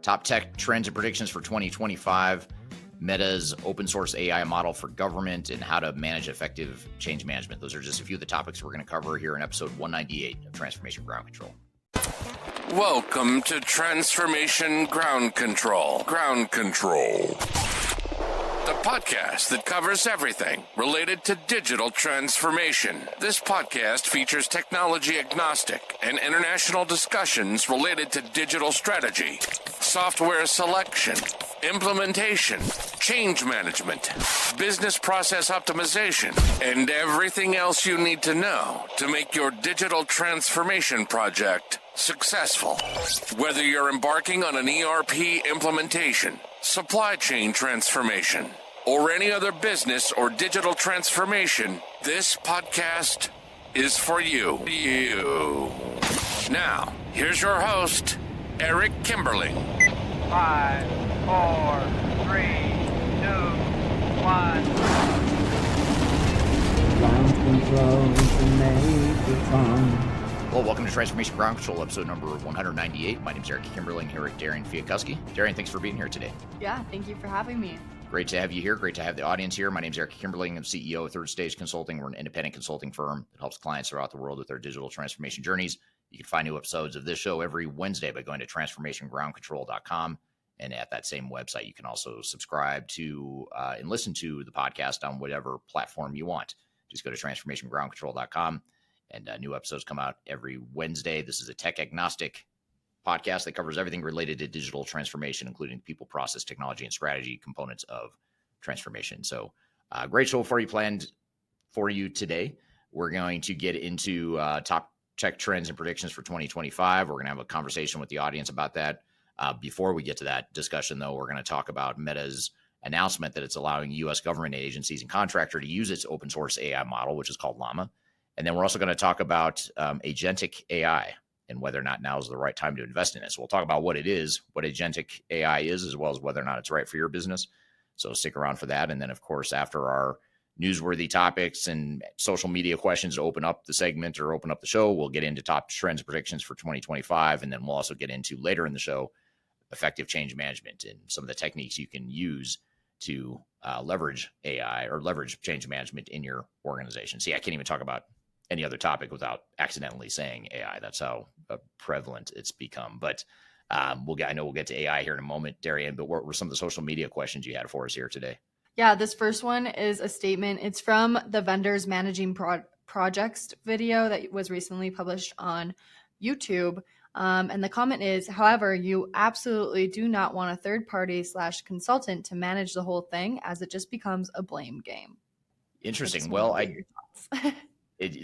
Top tech trends and predictions for 2025, Meta's open source AI model for government, and how to manage effective change management. Those are just a few of the topics we're going to cover here in episode 198 of Transformation Ground Control. Welcome to Transformation Ground Control. Ground Control. The podcast that covers everything related to digital transformation. This podcast features technology agnostic and international discussions related to digital strategy, software selection, implementation, change management, business process optimization, and everything else you need to know to make your digital transformation project successful. Whether you're embarking on an ERP implementation, supply chain transformation, or any other business or digital transformation, this podcast is for you. Now, here's your host, Eric Kimberling. 5, 4, 3, 2, 1. Ground control to make it fun. Well, welcome to Transformation Ground Control, episode number 198. My name is Eric Kimberling here at Darian Chwialkowski. Darian, thanks for being here today. Yeah, thank you for having me. Great to have you here. Great to have the audience here. My name is Eric Kimberling. I'm CEO of Third Stage Consulting. We're an independent consulting firm that helps clients throughout the world with their digital transformation journeys. You can find new episodes of this show every Wednesday by going to transformationgroundcontrol.com. And at that same website, you can also subscribe to and listen to the podcast on whatever platform you want. Just go to transformationgroundcontrol.com. And new episodes come out every Wednesday. This is a tech agnostic podcast that covers everything related to digital transformation, including people, process, technology, and strategy components of transformation. So great show for you planned for you today. We're going to get into top tech trends and predictions for 2025. We're going to have a conversation with the audience about that. Before we get to that discussion, though, we're going to talk about Meta's announcement that it's allowing U.S. government agencies and contractors to use its open source AI model, which is called Llama. And then we're also going to talk about agentic AI and whether or not now is the right time to invest in it. So we'll talk about what it is, what agentic AI is, as well as whether or not it's right for your business. So stick around for that. And then, of course, after our newsworthy topics and social media questions to open up the segment or open up the show, we'll get into top trends predictions for 2025. And then we'll also get into later in the show effective change management and some of the techniques you can use to leverage AI or leverage change management in your organization. See, I can't even talk about any other topic without accidentally saying AI. That's how prevalent it's become. But I know we'll get to AI here in a moment, Darian, but what were some of the social media questions you had for us here today? Yeah, this first one is a statement. It's from the Vendors Managing Projects video that was recently published on YouTube. And the comment is, however, you absolutely do not want a third party / consultant to manage the whole thing, as it just becomes a blame game. Interesting. Well,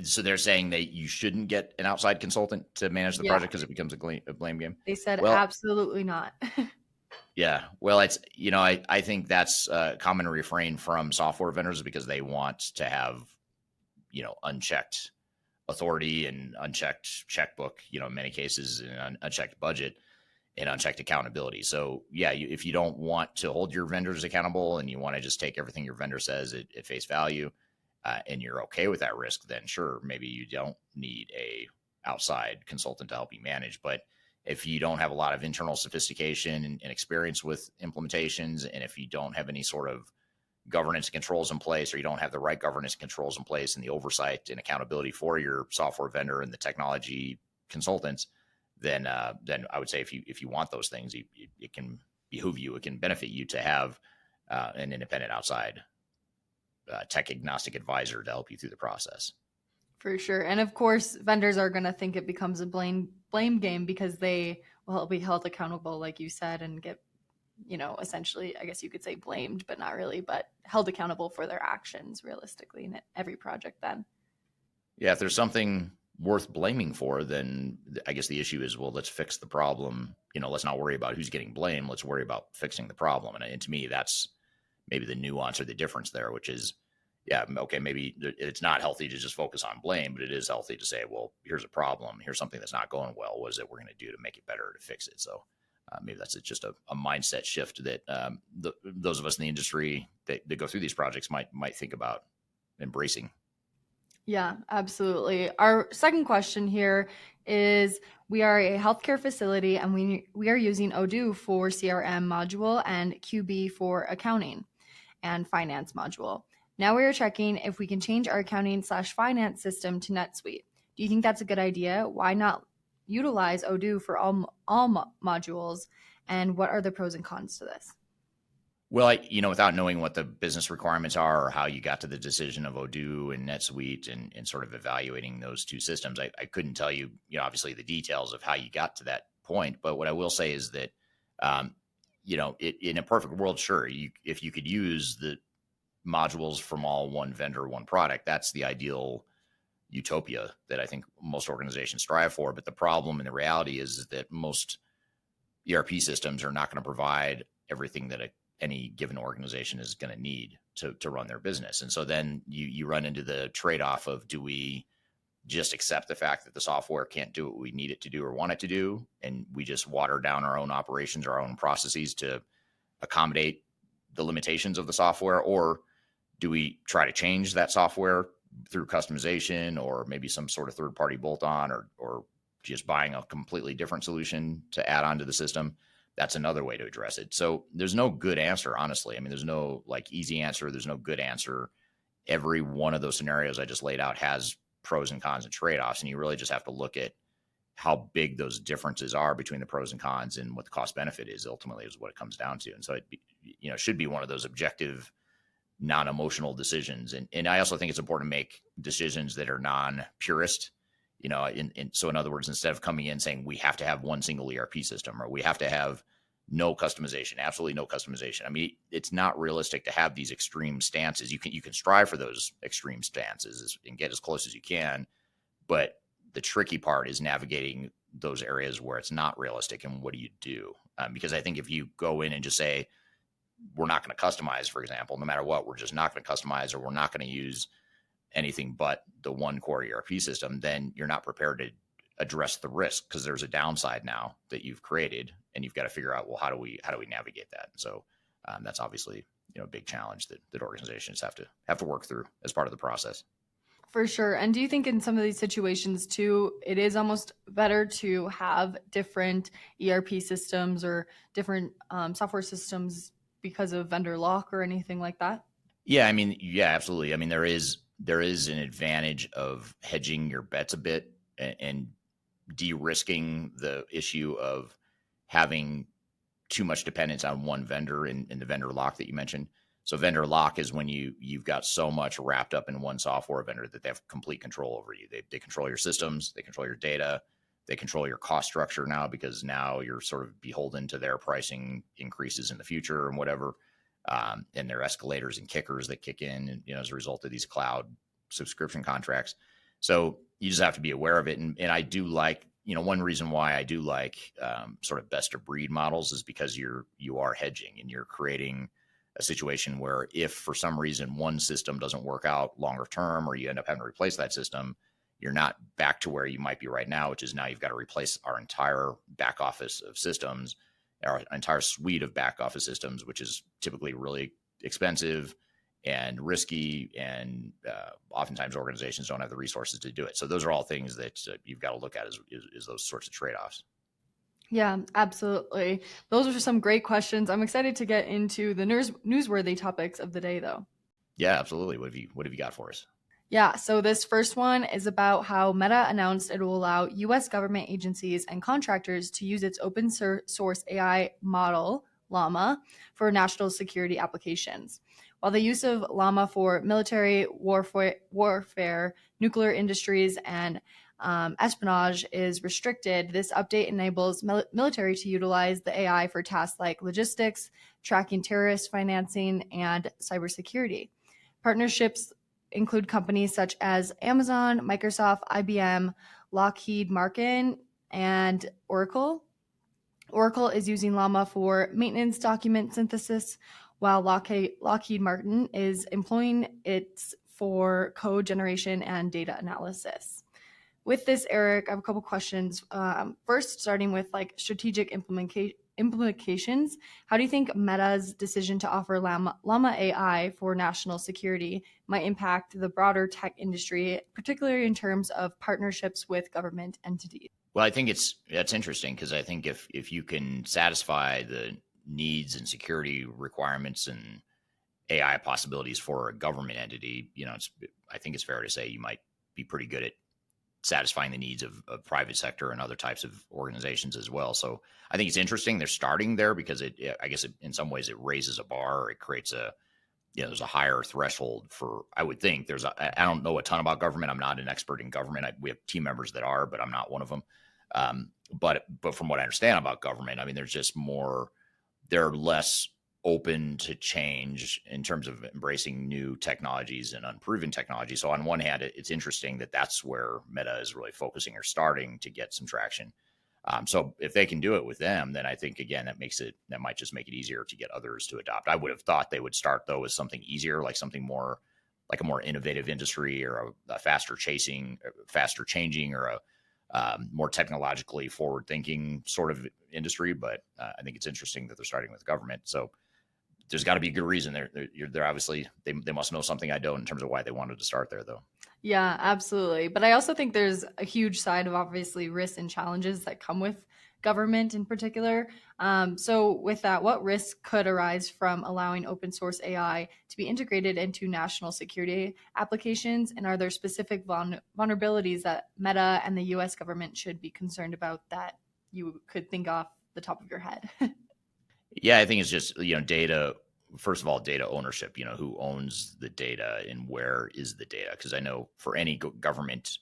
so they're saying that you shouldn't get an outside consultant to manage the project because it becomes a blame game? They said absolutely not. Yeah. Well, it's, I think that's a common refrain from software vendors because they want to have, unchecked authority and unchecked checkbook, in many cases, and unchecked budget and unchecked accountability. So yeah, if you don't want to hold your vendors accountable and you want to just take everything your vendor says at face value, and you're okay with that risk, then sure, maybe you don't need a outside consultant to help you manage. But if you don't have a lot of internal sophistication and experience with implementations, and if you don't have any sort of governance controls in place, or you don't have the right governance controls in place and the oversight and accountability for your software vendor and the technology consultants, then I would say if you want those things, it can behoove you, it can benefit you to have an independent outside tech agnostic advisor to help you through the process. For sure. And of course, vendors are going to think it becomes a blame game because they will be held accountable, like you said, and get, essentially, I guess you could say blamed, but not really, but held accountable for their actions realistically in every project then. Yeah, if there's something worth blaming for, then I guess the issue is, well, let's fix the problem. Let's not worry about who's getting blamed. Let's worry about fixing the problem. And to me, that's maybe the nuance or the difference there, which is, yeah, okay, maybe it's not healthy to just focus on blame, but it is healthy to say, well, here's a problem. Here's something that's not going well. What is it we're going to do to make it better, to fix it? So maybe that's just a mindset shift that those of us in the industry that go through these projects might think about embracing. Yeah, absolutely. Our second question here is, we are a healthcare facility and we are using Odoo for CRM module and QB for accounting and finance module. Now we are checking if we can change our accounting/finance system to NetSuite. Do you think that's a good idea? Why not utilize Odoo for all modules? And what are the pros and cons to this? Well, without knowing what the business requirements are or how you got to the decision of Odoo and NetSuite and sort of evaluating those two systems, I couldn't tell you, obviously the details of how you got to that point. But what I will say is that, in a perfect world, sure, if you could use the modules from all one vendor, one product, that's the ideal utopia that I think most organizations strive for. But the problem and the reality is that most ERP systems are not going to provide everything that any given organization is going to need to run their business. And so then you run into the trade-off of, do we just accept the fact that the software can't do what we need it to do or want it to do, and we just water down our own operations, our own processes to accommodate the limitations of the software? Or do we try to change that software through customization or maybe some sort of third-party bolt-on, or just buying a completely different solution to add on to the system? That's another way to address it. So there's no good answer, honestly. I mean, there's no easy answer. There's no good answer. Every one of those scenarios I just laid out has pros and cons and trade-offs. And you really just have to look at how big those differences are between the pros and cons, and what the cost benefit is ultimately is what it comes down to. And so it should be one of those objective, non-emotional decisions. And I also think it's important to make decisions that are non-purist. So in other words, instead of coming in saying we have to have one single ERP system, or we have to have no customization, absolutely no customization. I mean, it's not realistic to have these extreme stances. You can strive for those extreme stances and get as close as you can, but the tricky part is navigating those areas where it's not realistic. And what do you do? Because I think if you go in and just say, we're not going to customize, for example, no matter what, we're just not going to customize, or we're not going to use anything but the one core ERP system, then you're not prepared to address the risk, because there's a downside now that you've created, and you've got to figure out, well, how do we navigate that? And so that's obviously a big challenge that organizations have to work through as part of the process. For sure. And do you think in some of these situations too, it is almost better to have different ERP systems or different software systems because of vendor lock or anything like that? Yeah, I mean, yeah, absolutely. I mean, there is an advantage of hedging your bets a bit and de-risking the issue of having too much dependence on one vendor in the vendor lock that you mentioned. So vendor lock is when you've got so much wrapped up in one software vendor that they have complete control over you. They control your systems, they control your data, they control your cost structure now, because now you're sort of beholden to their pricing increases in the future and whatever. And their escalators and kickers that kick in, as a result of these cloud subscription contracts. So you just have to be aware of it. And I do like, one reason why I do like sort of best of breed models is because you are hedging, and you're creating a situation where if for some reason one system doesn't work out longer term, or you end up having to replace that system, you're not back to where you might be right now, which is now you've got to replace our entire back office of systems, our entire suite of back office systems, which is typically really expensive and risky. And oftentimes organizations don't have the resources to do it. So those are all things that you've got to look at is those sorts of trade-offs. Yeah, absolutely. Those are some great questions. I'm excited to get into the newsworthy topics of the day, though. Yeah, absolutely. What have you got for us? Yeah, so this first one is about how Meta announced it will allow U.S. government agencies and contractors to use its open source AI model, Llama, for national security applications. While the use of Llama for military warfare, nuclear industries, and espionage is restricted, this update enables military to utilize the AI for tasks like logistics, tracking terrorist financing, and cybersecurity. Partnerships include companies such as Amazon, Microsoft, IBM, Lockheed Martin, and Oracle. Oracle is using Llama for maintenance document synthesis, while Lockheed Martin is employing it for code generation and data analysis. With this, Eric, I have a couple questions. First, starting with strategic implications, how do you think Meta's decision to offer Llama AI for national security might impact the broader tech industry, particularly in terms of partnerships with government entities? Well, I think that's interesting because I think if you can satisfy the needs and security requirements and AI possibilities for a government entity, I think it's fair to say you might be pretty good at satisfying the needs of private sector and other types of organizations as well. So I think it's interesting they're starting there because I guess in some ways it raises a bar. It creates there's a higher threshold for, I would think I don't know a ton about government. I'm not an expert in government. We have team members that are, but I'm not one of them. But from what I understand about government, I mean, there's just they're less open to change in terms of embracing new technologies and unproven technology. So on one hand, it's interesting that that's where Meta is really focusing or starting to get some traction. So if they can do it with them, then I think, again, that might just make it easier to get others to adopt. I would have thought they would start, though, with something easier, like something more like a more innovative industry or a faster changing or a more technologically forward thinking sort of industry. But I think it's interesting that they're starting with government. So there's got to be a good reason. They're obviously, they must know something I don't in terms of why they wanted to start there, though. Yeah, absolutely. But I also think there's a huge side of obviously risks and challenges that come with government in particular. So with that, what risks could arise from allowing open source AI to be integrated into national security applications? And are there specific vulnerabilities that Meta and the US government should be concerned about that you could think off the top of your head? Yeah, I think it's just, data. First of all, data ownership, who owns the data and where is the data? Because I know for any government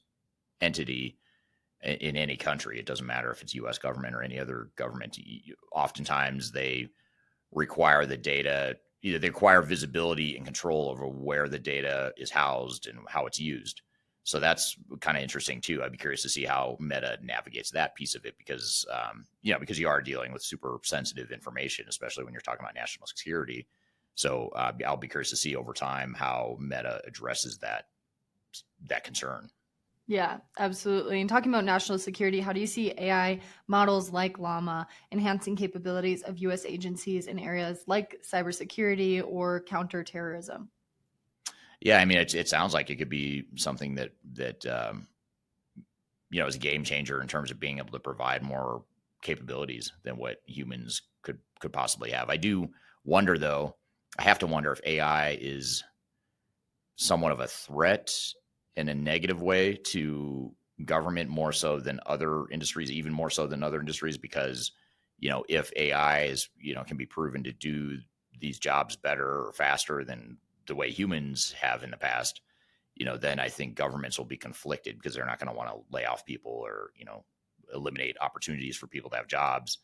entity in any country, it doesn't matter if it's U.S. government or any other government, oftentimes they require the data, they require visibility and control over where the data is housed and how it's used. So that's kind of interesting too. I'd be curious to see how Meta navigates that piece of it because, because you are dealing with super sensitive information, especially when you're talking about national security. So I'll be curious to see over time how Meta addresses that concern. Yeah, absolutely. And talking about national security, how do you see AI models like Llama enhancing capabilities of U.S. agencies in areas like cybersecurity or counterterrorism? Yeah, I mean, it sounds like it could be something that is a game changer in terms of being able to provide more capabilities than what humans could possibly have. I do wonder, though. I have to wonder if AI is somewhat of a threat in a negative way to government more so than other industries, even more so than other industries, because if AI is can be proven to do these jobs better or faster than the way humans have in the past, then I think governments will be conflicted because they're not going to want to lay off people or, eliminate opportunities for people to have jobs,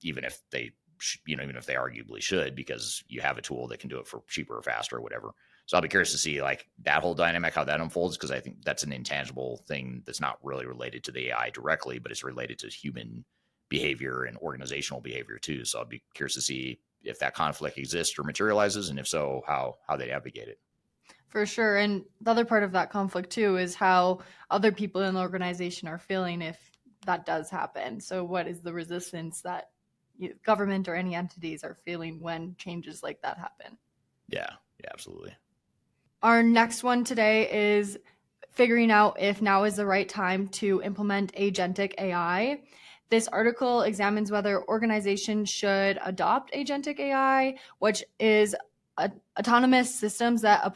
even if they arguably should, because you have a tool that can do it for cheaper or faster or whatever. So I'll be curious to see like that whole dynamic, how that unfolds, because I think that's an intangible thing that's not really related to the AI directly, but it's related to human behavior and organizational behavior too. So I'll be curious to see if that conflict exists or materializes, and if so, how they navigate it. For sure. And the other part of that conflict too is how other people in the organization are feeling if that does happen. So what is the resistance that government or any entities are feeling when changes like that happen? Yeah, absolutely. Our next one today is figuring out if now is the right time to implement agentic AI. This article examines whether organizations should adopt agentic AI, which is autonomous systems that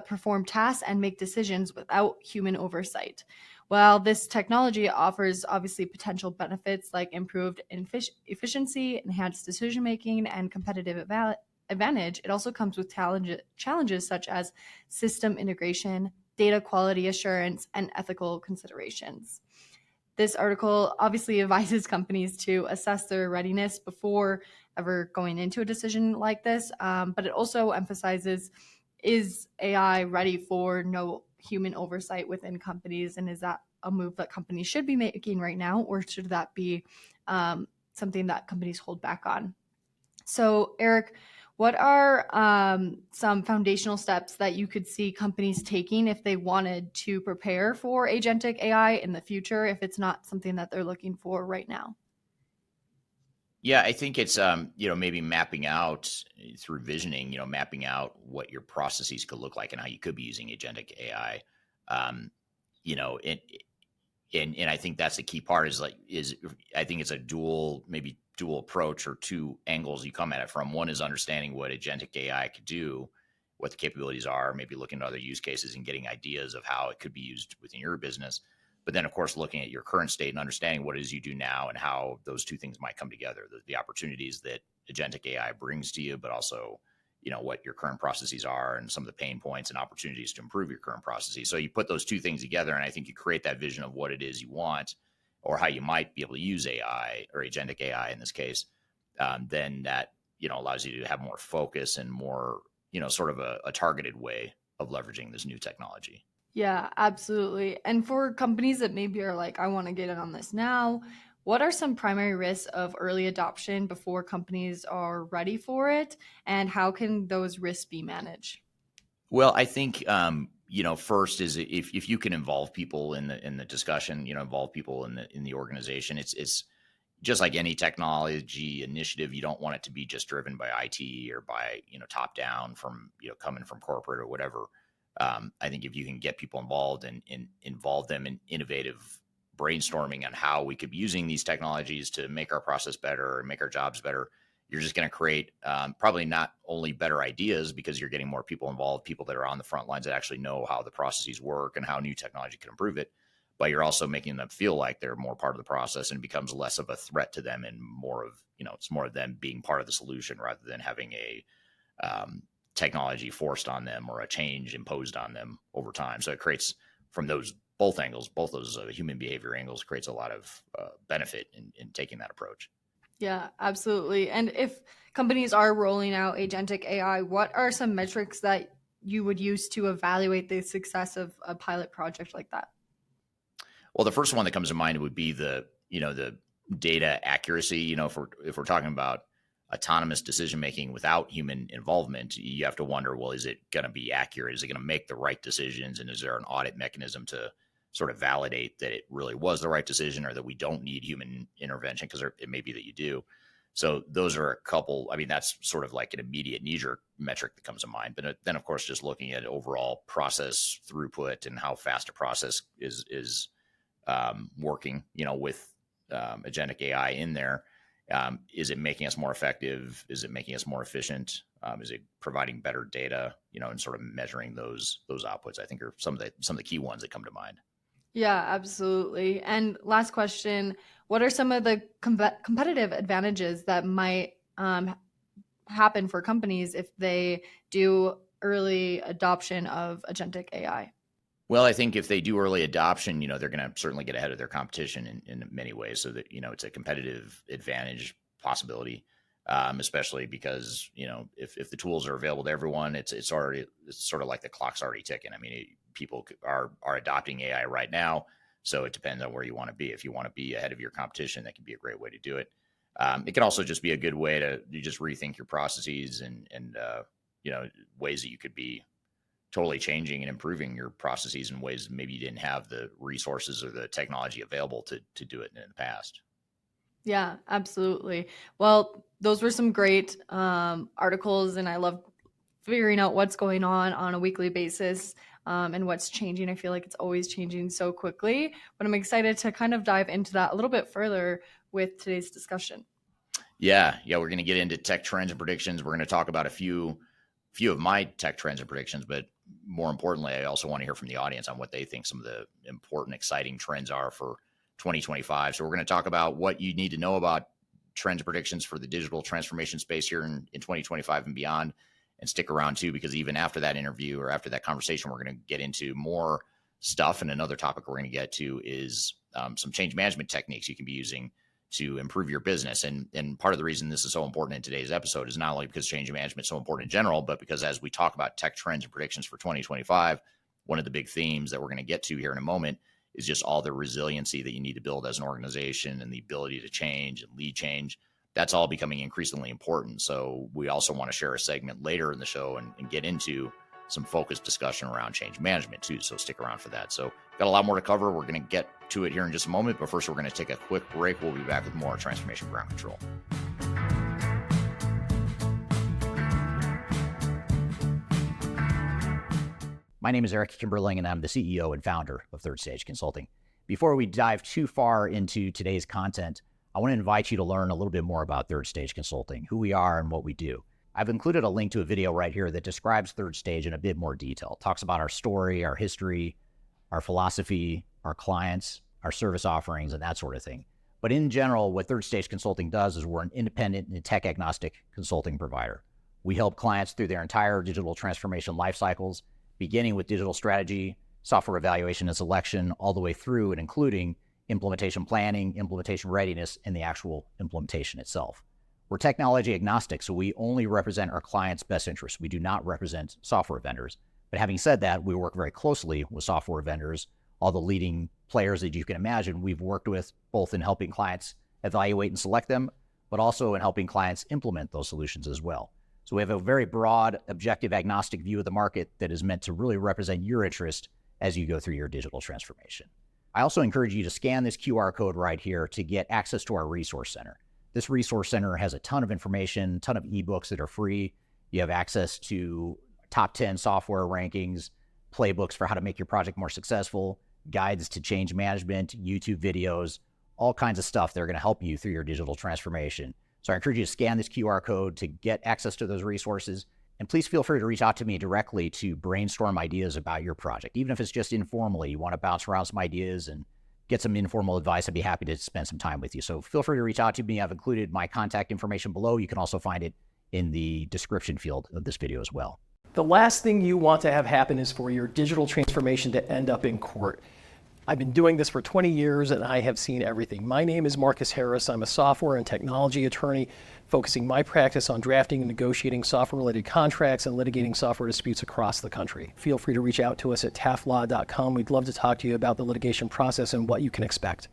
perform tasks and make decisions without human oversight. While this technology offers obviously potential benefits like improved efficiency, enhanced decision-making, and competitive advantage, it also comes with challenges such as system integration, data quality assurance, and ethical considerations. This article obviously advises companies to assess their readiness before ever going into a decision like this, but it also emphasizes, is AI ready for no human oversight within companies, and is that a move that companies should be making right now, or should that be something that companies hold back on? So, Eric, what are some foundational steps that you could see companies taking if they wanted to prepare for agentic AI in the future, if it's not something that they're looking for right now? Yeah, I think it's maybe mapping out through visioning, mapping out what your processes could look like and how you could be using agentic AI. Um, you know, and and I think that's the key part is I think it's a maybe dual approach or two angles you come at it from. One is understanding what agentic AI could do, what the capabilities are, maybe looking at other use cases and getting ideas of how it could be used within your business. But then, of course, looking at your current state and understanding what it is you do now and how those two things might come together, the opportunities that agentic AI brings to you, but also, what your current processes are and some of the pain points and opportunities to improve your current processes. So you put those two things together, and I think you create that vision of what it is you want or how you might be able to use AI or agentic AI in this case. Then that, allows you to have more focus and more, sort of a targeted way of leveraging this new technology. Yeah, absolutely. And for companies that maybe are like, I want to get in on this now, what are some primary risks of early adoption before companies are ready for it? And how can those risks be managed? Well, I think first is if you can involve people in the discussion, involve people in the organization. It's just like any technology initiative. You don't want it to be just driven by IT or by top down from coming from corporate or whatever. I think if you can get people involved and involve them in innovative brainstorming on how we could be using these technologies to make our process better and make our jobs better, you're just going to create probably not only better ideas because you're getting more people involved, people that are on the front lines that actually know how the processes work and how new technology can improve it, but you're also making them feel like they're more part of the process and it becomes less of a threat to them and more of, it's more of them being part of the solution rather than having a technology forced on them or a change imposed on them over time. So it creates from those both angles, both those human behavior angles, creates a lot of benefit in taking that approach. Yeah, absolutely. And if companies are rolling out agentic AI, what are some metrics that you would use to evaluate the success of a pilot project like that? Well, the first one that comes to mind would be the data accuracy. If we're talking about autonomous decision making without human involvement, you have to wonder, well, is it going to be accurate? Is it going to make the right decisions? And is there an audit mechanism to sort of validate that it really was the right decision or that we don't need human intervention? Because it may be that you do. So those are a couple. I mean, that's sort of like an immediate knee-jerk metric that comes to mind. But then, of course, just looking at overall process throughput and how fast a process is working, with agentic AI in there. Is it making us more effective? Is it making us more efficient? Is it providing better data? And sort of measuring those outputs, I think, are some of the key ones that come to mind. Yeah, absolutely. And last question, what are some of the competitive advantages that might happen for companies if they do early adoption of agentic AI? Well, I think if they do early adoption, they're going to certainly get ahead of their competition in many ways, so that it's a competitive advantage possibility, especially because if the tools are available to everyone, it's sort of like the clock's already ticking. I mean, people are adopting AI right now, so it depends on where you want to be. If you want to be ahead of your competition, that can be a great way to do it. It can also just be a good way to just rethink your processes and ways that you could be totally changing and improving your processes in ways maybe you didn't have the resources or the technology available to do it in the past. Yeah, absolutely. Well, those were some great articles, and I love figuring out what's going on a weekly basis and what's changing. I feel like it's always changing so quickly, but I'm excited to kind of dive into that a little bit further with today's discussion. Yeah, we're going to get into tech trends and predictions. We're going to talk about a few of my tech trends and predictions, but more importantly, I also want to hear from the audience on what they think some of the important, exciting trends are for 2025. So we're going to talk about what you need to know about trends and predictions for the digital transformation space here in 2025 and beyond. And stick around too, because even after that interview or after that conversation, we're going to get into more stuff. And another topic we're going to get to is some change management techniques you can be using to improve your business. And part of the reason this is so important in today's episode is not only because change management is so important in general, but because as we talk about tech trends and predictions for 2025, one of the big themes that we're going to get to here in a moment is just all the resiliency that you need to build as an organization and the ability to change and lead change. That's all becoming increasingly important. So we also want to share a segment later in the show and get into some focused discussion around change management too. So stick around for that. So got a lot more to cover. We're going to get to it here in just a moment, but first we're going to take a quick break. We'll be back with more Transformation Ground Control. My name is Eric Kimberling, and I'm the CEO and founder of Third Stage Consulting. Before we dive too far into today's content, I want to invite you to learn a little bit more about Third Stage Consulting, who we are and what we do. I've included a link to a video right here that describes Third Stage in a bit more detail. It talks about our story, our history, our philosophy, our clients, our service offerings, and that sort of thing. But in general, what Third Stage Consulting does is we're an independent and tech-agnostic consulting provider. We help clients through their entire digital transformation life cycles, beginning with digital strategy, software evaluation and selection, all the way through and including implementation planning, implementation readiness, and the actual implementation itself. We're technology agnostic, so we only represent our clients' best interests. We do not represent software vendors. But having said that, we work very closely with software vendors, all the leading players that you can imagine we've worked with, both in helping clients evaluate and select them, but also in helping clients implement those solutions as well. So we have a very broad, objective, agnostic view of the market that is meant to really represent your interest as you go through your digital transformation. I also encourage you to scan this QR code right here to get access to our resource center. This resource center has a ton of information, a ton of ebooks that are free. You have access to top 10 software rankings, playbooks for how to make your project more successful, guides to change management, YouTube videos, all kinds of stuff that are going to help you through your digital transformation. So I encourage you to scan this QR code to get access to those resources. And please feel free to reach out to me directly to brainstorm ideas about your project. Even if it's just informally, you want to bounce around some ideas and get some informal advice, I'd be happy to spend some time with you. So feel free to reach out to me. I've included my contact information below. You can also find it in the description field of this video as well. The last thing you want to have happen is for your digital transformation to end up in court. I've been doing this for 20 years and I have seen everything. My name is Marcus Harris. I'm a software and technology attorney focusing my practice on drafting and negotiating software-related contracts and litigating software disputes across the country. Feel free to reach out to us at taftlaw.com. We'd love to talk to you about the litigation process and what you can expect.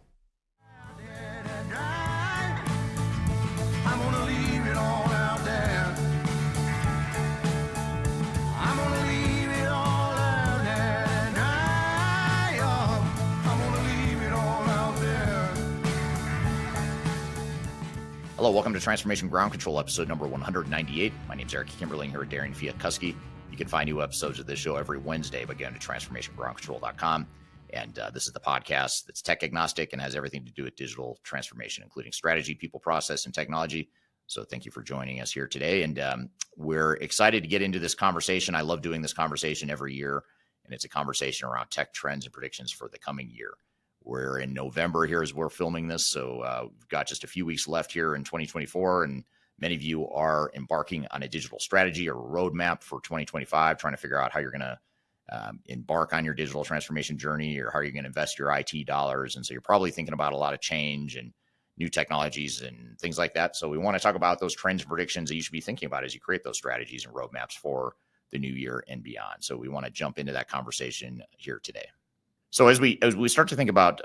Hello, welcome to Transformation Ground Control, episode number 198. My name is Eric Kimberling here at Darian Chwialkowski. You can find new episodes of this show every Wednesday by going to transformationgroundcontrol.com. And this is the podcast that's tech agnostic and has everything to do with digital transformation, including strategy, people, process, and technology. So thank you for joining us here today. And we're excited to get into this conversation. I love doing this conversation every year, and it's a conversation around tech trends and predictions for the coming year. We're in November here as we're filming this, so we've got just a few weeks left here in 2024, and many of you are embarking on a digital strategy or roadmap for 2025, trying to figure out how you're going to embark on your digital transformation journey or how you're going to invest your IT dollars. And so you're probably thinking about a lot of change and new technologies and things like that. So we want to talk about those trends and predictions that you should be thinking about as you create those strategies and roadmaps for the new year and beyond. So we want to jump into that conversation here today. So as we start to think about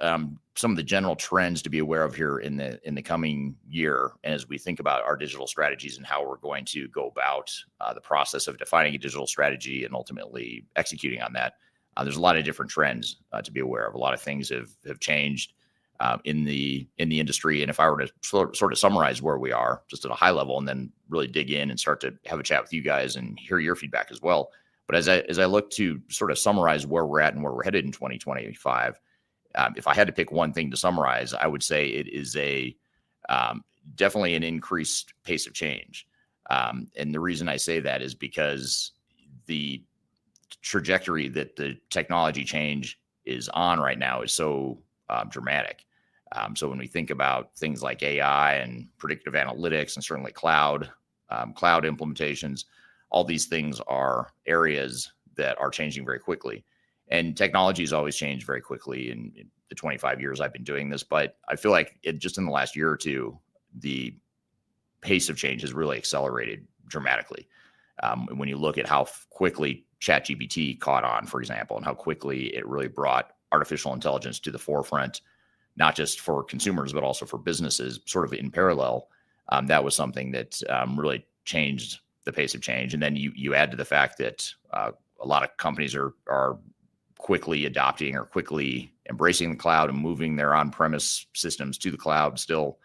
some of the general trends to be aware of here in the coming year, and as we think about our digital strategies and how we're going to go about the process of defining a digital strategy and ultimately executing on that, there's a lot of different trends to be aware of. A lot of things have changed in the industry, and if I were to sort of summarize where we are just at a high level, and then really dig in and start to have a chat with you guys and hear your feedback as well. But as I look to sort of summarize where we're at and where we're headed in 2025, if I had to pick one thing to summarize, I would say it is definitely an increased pace of change. And the reason I say that is because the trajectory that the technology change is on right now is so dramatic. So when we think about things like AI and predictive analytics and certainly cloud implementations, all these things are areas that are changing very quickly. And technology has always changed very quickly in the 25 years I've been doing this. But I feel like just in the last year or two, the pace of change has really accelerated dramatically. When you look at how quickly ChatGPT caught on, for example, and how quickly it really brought artificial intelligence to the forefront, not just for consumers, but also for businesses, sort of in parallel, that was something that really changed the pace of change. And then you add to the fact that a lot of companies are quickly adopting or quickly embracing the cloud and moving their on-premise systems to the cloud still.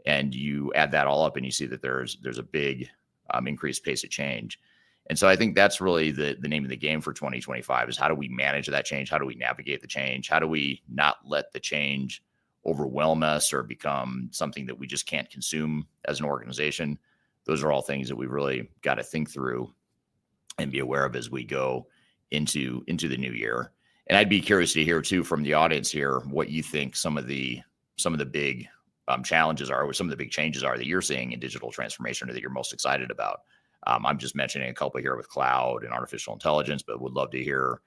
And you add that all up and you see that there's a big increased pace of change. And so I think that's really the name of the game for 2025 is how do we manage that change? How do we navigate the change? How do we not let the change overwhelm us or become something that we just can't consume as an organization? Those are all things that we really got to think through and be aware of as we go into the new year. And I'd be curious to hear too from the audience here what you think some of the big challenges are, or some of the big changes are that you're seeing in digital transformation or that you're most excited about. I'm just mentioning a couple here with cloud and artificial intelligence, but would love to hear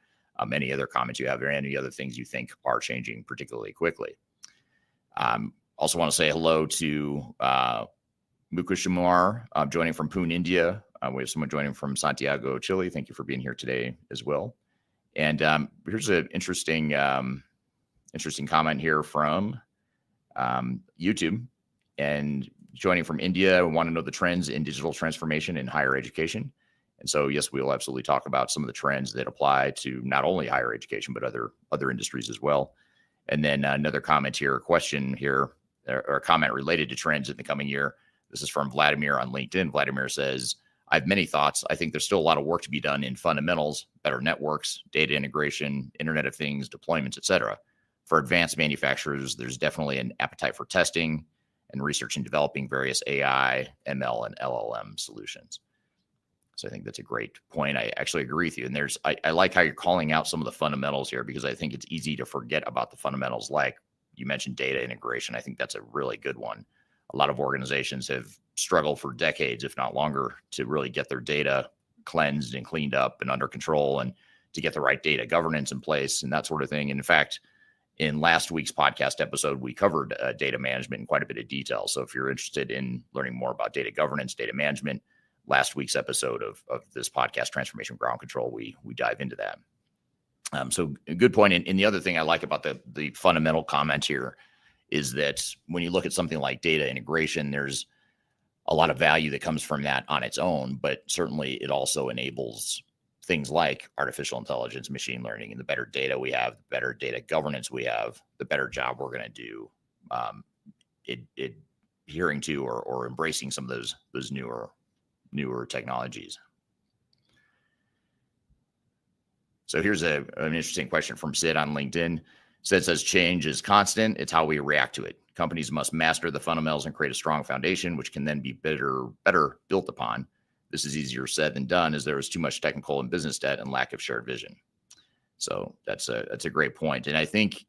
any other comments you have or any other things you think are changing particularly quickly. Also want to say hello to Mukushamar joining from Pune, India. We have someone joining from Santiago, Chile. Thank you for being here today as well. And here's an interesting comment here from YouTube. And joining from India, I want to know the trends in digital transformation in higher education. And so, yes, we'll absolutely talk about some of the trends that apply to not only higher education, but other industries as well. And then another comment here, a question here, or a comment related to trends in the coming year. This is from Vladimir on LinkedIn. Vladimir says, I have many thoughts. I think there's still a lot of work to be done in fundamentals, better networks, data integration, Internet of Things, deployments, et cetera. For advanced manufacturers, there's definitely an appetite for testing and research and developing various AI, ML, and LLM solutions. So I think that's a great point. I actually agree with you. And I like how you're calling out some of the fundamentals here, because I think it's easy to forget about the fundamentals. Like you mentioned, data integration. I think that's a really good one. A lot of organizations have struggled for decades, if not longer, to really get their data cleansed and cleaned up and under control, and to get the right data governance in place and that sort of thing. And in fact, in last week's podcast episode, we covered data management in quite a bit of detail. So if you're interested in learning more about data governance, data management, last week's episode of this podcast, Transformation Ground Control, we dive into that. So a good point. And the other thing I like about the fundamental comment here is that when you look at something like data integration, there's a lot of value that comes from that on its own, but certainly it also enables things like artificial intelligence, machine learning, and the better data we have, the better data governance we have, the better job we're going to do adhering to or embracing some of those newer technologies. So here's an interesting question from Sid on LinkedIn. Sid says, change is constant. It's how we react to it. Companies must master the fundamentals and create a strong foundation, which can then be better built upon. This is easier said than done, as there is too much technical and business debt and lack of shared vision. So that's a great point. And I think,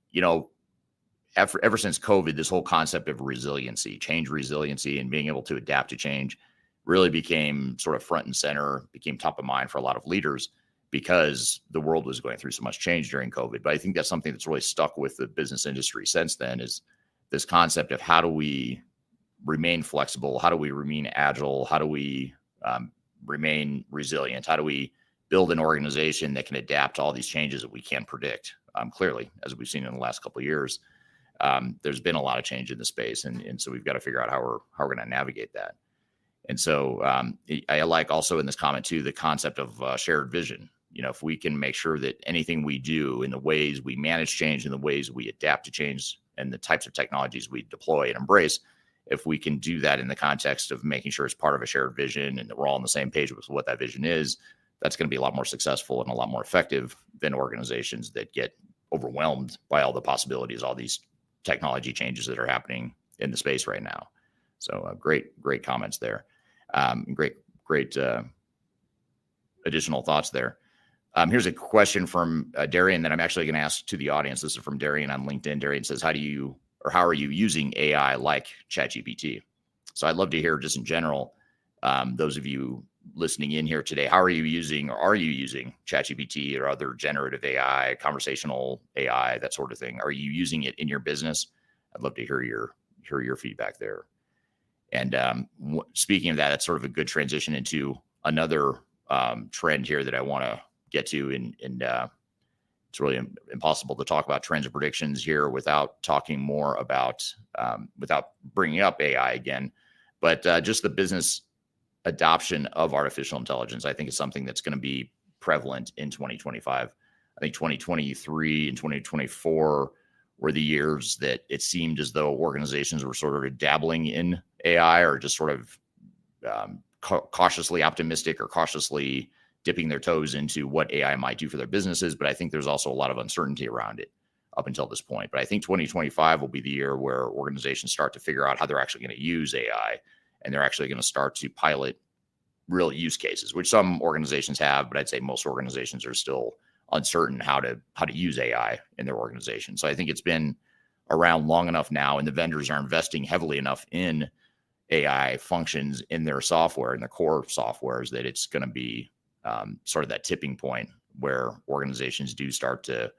ever since COVID, this whole concept of resiliency, change resiliency, and being able to adapt to change really became sort of front and center, became top of mind for a lot of leaders, because the world was going through so much change during COVID. But I think that's something that's really stuck with the business industry since then, is this concept of how do we remain flexible? How do we remain agile? How do we remain resilient? How do we build an organization that can adapt to all these changes that we can't predict? Clearly, as we've seen in the last couple of years, there's been a lot of change in the space. And so we've got to figure out how we're going to navigate that. And so I like also in this comment too, the concept of shared vision. If we can make sure that anything we do, in the ways we manage change, in the ways we adapt to change, and the types of technologies we deploy and embrace, if we can do that in the context of making sure it's part of a shared vision and that we're all on the same page with what that vision is, that's going to be a lot more successful and a lot more effective than organizations that get overwhelmed by all the possibilities, all these technology changes that are happening in the space right now. So great comments there. Great additional thoughts there. Here's a question from Darian that I'm actually going to ask to the audience. This is from Darian on LinkedIn. Darian says, how are you using AI like ChatGPT? So I'd love to hear just in general, those of you listening in here today, how are you using ChatGPT or other generative AI, conversational AI, that sort of thing? Are you using it in your business? I'd love to hear your feedback there. And speaking of that, that's sort of a good transition into another trend here that I want to get to. And it's really impossible to talk about trends and predictions here without talking more about, without bringing up AI again. But just the business adoption of artificial intelligence, I think, is something that's going to be prevalent in 2025. I think 2023 and 2024 were the years that it seemed as though organizations were sort of dabbling in AI, or just sort of cautiously optimistic or cautiously dipping their toes into what AI might do for their businesses. But I think there's also a lot of uncertainty around it up until this point. But I think 2025 will be the year where organizations start to figure out how they're actually going to use AI, and they're actually going to start to pilot real use cases, which some organizations have, but I'd say most organizations are still uncertain how to use AI in their organization. So I think it's been around long enough now, and the vendors are investing heavily enough in AI functions in their software, in their core softwares, that it's going to be sort of that tipping point where organizations do start to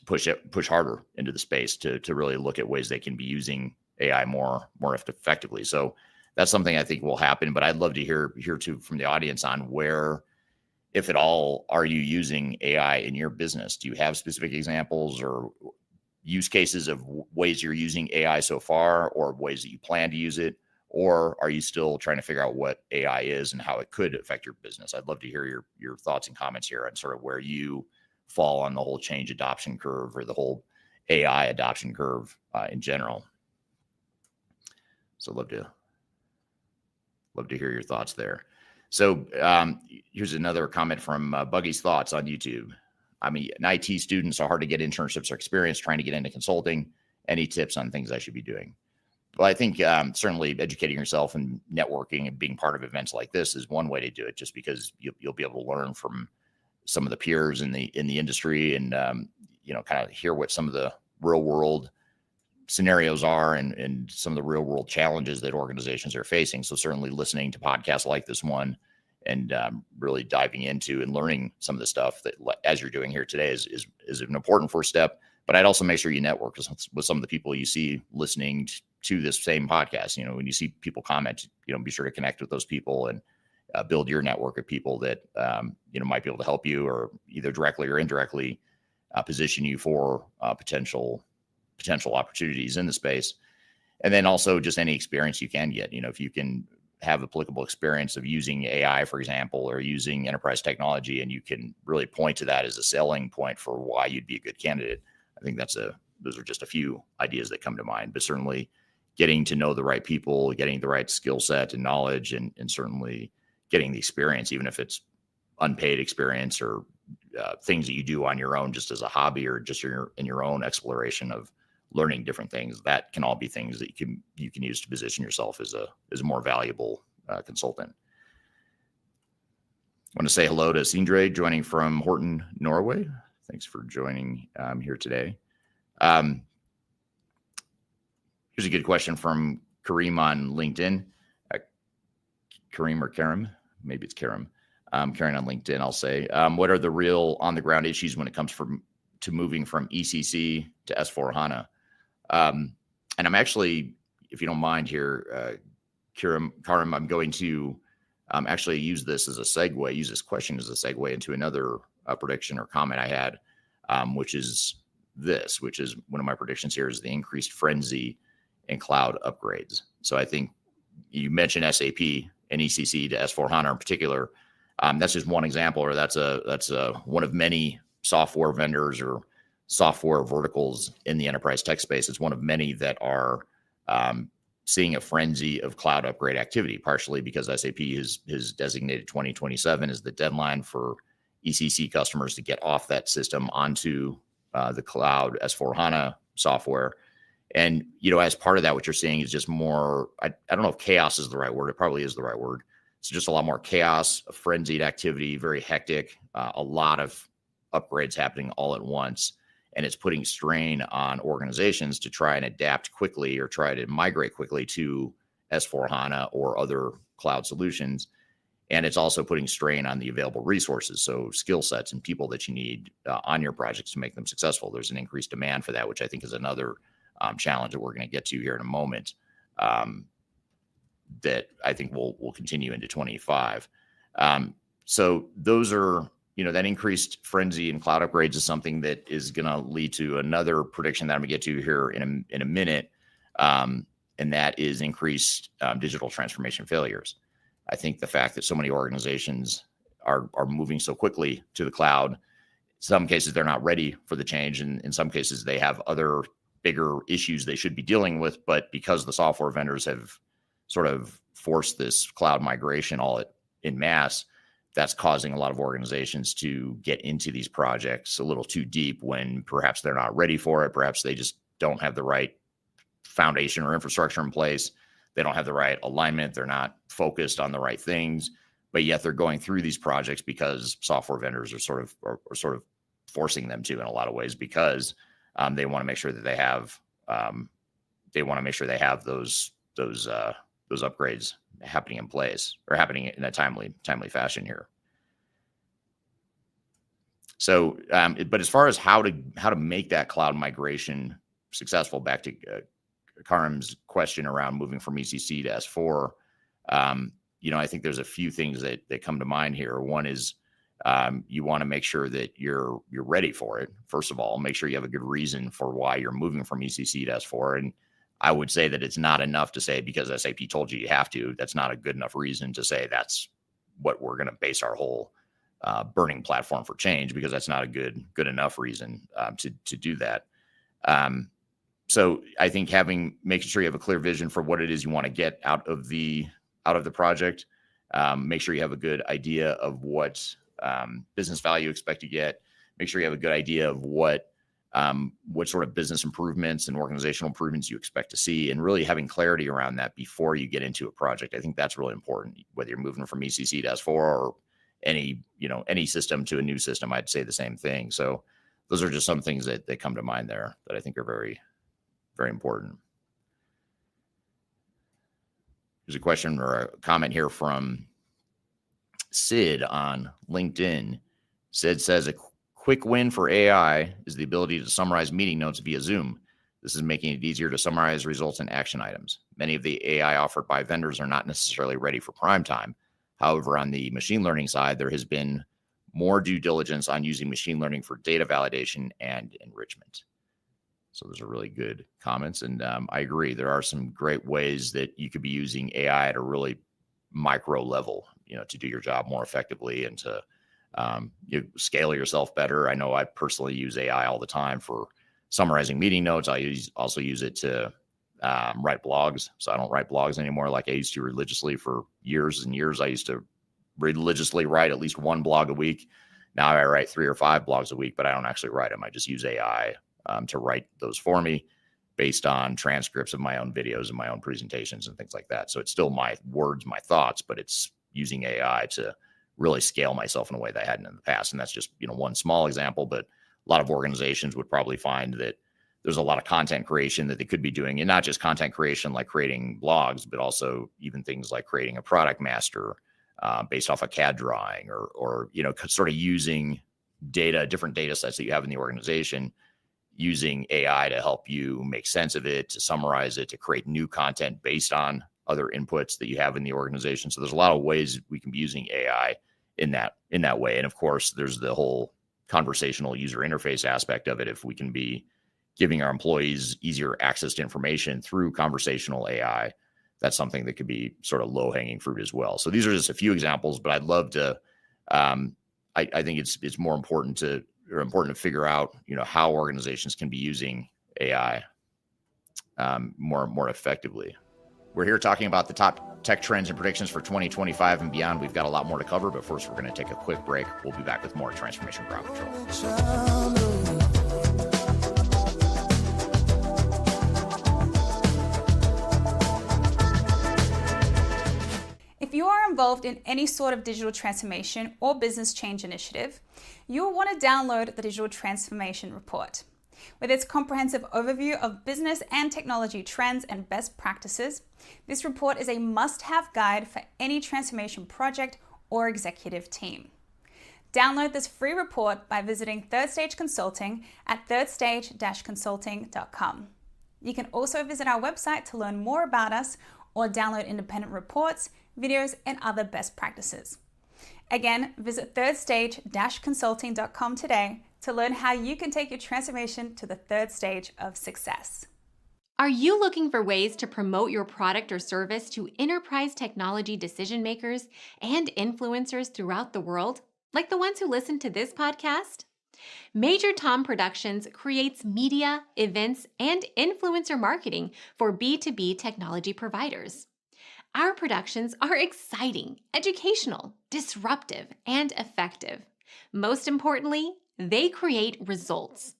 push harder into the space to really look at ways they can be using AI more effectively. So that's something I think will happen. But I'd love to hear too from the audience on where, if at all, are you using AI in your business? Do you have specific examples or use cases of ways you're using AI so far, or ways that you plan to use it? Or are you still trying to figure out what AI is and how it could affect your business? I'd love to hear your thoughts and comments here on sort of where you fall on the whole change adoption curve, or the whole AI adoption curve in general. So love to hear your thoughts there. So here's another comment from Buggy's Thoughts on YouTube. I mean, IT students are hard to get internships or experience trying to get into consulting. Any tips on things I should be doing? Well, I think certainly educating yourself and networking and being part of events like this is one way to do it, just because you'll be able to learn from some of the peers in the industry, and kind of hear what some of the real world scenarios are, and some of the real world challenges that organizations are facing. So certainly listening to podcasts like this one, and really diving into and learning some of the stuff that, as you're doing here today, is an important first step. But I'd also make sure you network with some of the people you see listening to this same podcast. When you see people comment, be sure to connect with those people and build your network of people that might be able to help you, or either directly or indirectly position you for potential opportunities in the space. And then also just any experience you can get. If you can have applicable experience of using AI, for example, or using enterprise technology, and you can really point to that as a selling point for why you'd be a good candidate, I think those are just a few ideas that come to mind. But certainly getting to know the right people, getting the right skill set and knowledge, and certainly getting the experience, even if it's unpaid experience, or things that you do on your own just as a hobby, or just in your own exploration of learning different things, that can all be things that you can use to position yourself as a more valuable consultant. I want to say hello to Sindre, joining from Horton, Norway. Thanks for joining here today. Here's a good question from Kareem on LinkedIn. Kareem or Karim? Maybe it's Karim. Karen on LinkedIn, I'll say. What are the real on-the-ground issues when it comes to moving from ECC to S4HANA? And I'm actually, if you don't mind here, Karim, I'm going to actually use this question as a segue into another prediction or comment I had, which is one of my predictions here, is the increased frenzy in cloud upgrades. So I think you mentioned SAP and ECC to S4HANA in particular. That's just one example, or that's one of many software vendors or software verticals in the enterprise tech space. It's one of many that are seeing a frenzy of cloud upgrade activity, partially because SAP has designated 2027 as the deadline for ECC customers to get off that system onto the cloud S4HANA software. And, as part of that, what you're seeing is just more, I don't know if chaos is the right word. It probably is the right word. It's just a lot more chaos, a frenzied activity, very hectic, a lot of upgrades happening all at once. And it's putting strain on organizations to try and adapt quickly, or try to migrate quickly to S4HANA or other cloud solutions. And it's also putting strain on the available resources, so skill sets and people that you need on your projects to make them successful. There's an increased demand for that, which I think is another challenge that we're going to get to here in a moment, that I think will continue into 25. So those are, that increased frenzy in cloud upgrades is something that is going to lead to another prediction that I'm going to get to here in a minute. And that is increased digital transformation failures. I think the fact that so many organizations are moving so quickly to the cloud. In some cases, they're not ready for the change. And in some cases, they have other bigger issues they should be dealing with. But because the software vendors have sort of forced this cloud migration all in mass, that's causing a lot of organizations to get into these projects a little too deep when perhaps they're not ready for it. Perhaps they just don't have the right foundation or infrastructure in place. They don't have the right alignment. They're not focused on the right things, but yet they're going through these projects because software vendors are sort of forcing them to in a lot of ways, because they want to make sure that they have those upgrades happening in place, or happening in a timely fashion here. So, but as far as how to make that cloud migration successful, back to Karim's question around moving from ECC to S4, I think there's a few things that come to mind here. One is you want to make sure that you're ready for it. First of all, make sure you have a good reason for why you're moving from ECC to S4. And I would say that it's not enough to say because SAP told you have to. That's not a good enough reason to say that's what we're going to base our whole burning platform for change, because that's not a good enough reason to do that. So I think making sure you have a clear vision for what it is you want to get out of the project. Make sure you have a good idea of what business value you expect to get. Make sure you have a good idea of what sort of business improvements and organizational improvements you expect to see, and really having clarity around that before you get into a project. I think that's really important, whether you're moving from ECC to S4 or any system to a new system. I'd say the same thing. So those are just some things that come to mind there that I think are very, very important. There's a question or a comment here from Sid on LinkedIn. Sid says, a quick win for AI is the ability to summarize meeting notes via Zoom. This is making it easier to summarize results and action items. Many of the AI offered by vendors are not necessarily ready for prime time. However, on the machine learning side, there has been more due diligence on using machine learning for data validation and enrichment. So those are really good comments. And I agree. There are some great ways that you could be using AI at a really micro level, to do your job more effectively and to you scale yourself better. I know I personally use AI all the time for summarizing meeting notes. I also use it to write blogs. So I don't write blogs anymore like I used to religiously for years and years. I used to religiously write at least one blog a week. Now I write 3 or 5 blogs a week, but I don't actually write them. I just use AI to write those for me based on transcripts of my own videos and my own presentations and things like that. So it's still my words, my thoughts, but it's using AI to really scale myself in a way that I hadn't in the past. And that's just, one small example, but a lot of organizations would probably find that there's a lot of content creation that they could be doing, and not just content creation like creating blogs, but also even things like creating a product master based off a CAD drawing, or sort of using different data sets that you have in the organization, using AI to help you make sense of it, to summarize it, to create new content based on other inputs that you have in the organization. So there's a lot of ways we can be using AI in that way. And of course, there's the whole conversational user interface aspect of it. If we can be giving our employees easier access to information through conversational AI, that's something that could be sort of low-hanging fruit as well. So these are just a few examples, but I'd love to, I think it's more important to figure out, how organizations can be using AI more effectively. We're here talking about the top tech trends and predictions for 2025 and beyond. We've got a lot more to cover, but first we're going to take a quick break. We'll be back with more Transformation Ground Control. If you are involved in any sort of digital transformation or business change initiative, you'll want to download the Digital Transformation Report. With its comprehensive overview of business and technology trends and best practices, this report is a must-have guide for any transformation project or executive team. Download this free report by visiting Third Stage Consulting at thirdstage-consulting.com. You can also visit our website to learn more about us or download independent reports, videos, and other best practices. Again, visit thirdstage-consulting.com today to learn how you can take your transformation to the third stage of success. Are you looking for ways to promote your product or service to enterprise technology decision makers and influencers throughout the world, like the ones who listen to this podcast? Major Tom Productions creates media, events, and influencer marketing for B2B technology providers. Our productions are exciting, educational, disruptive, and effective. Most importantly, they create results.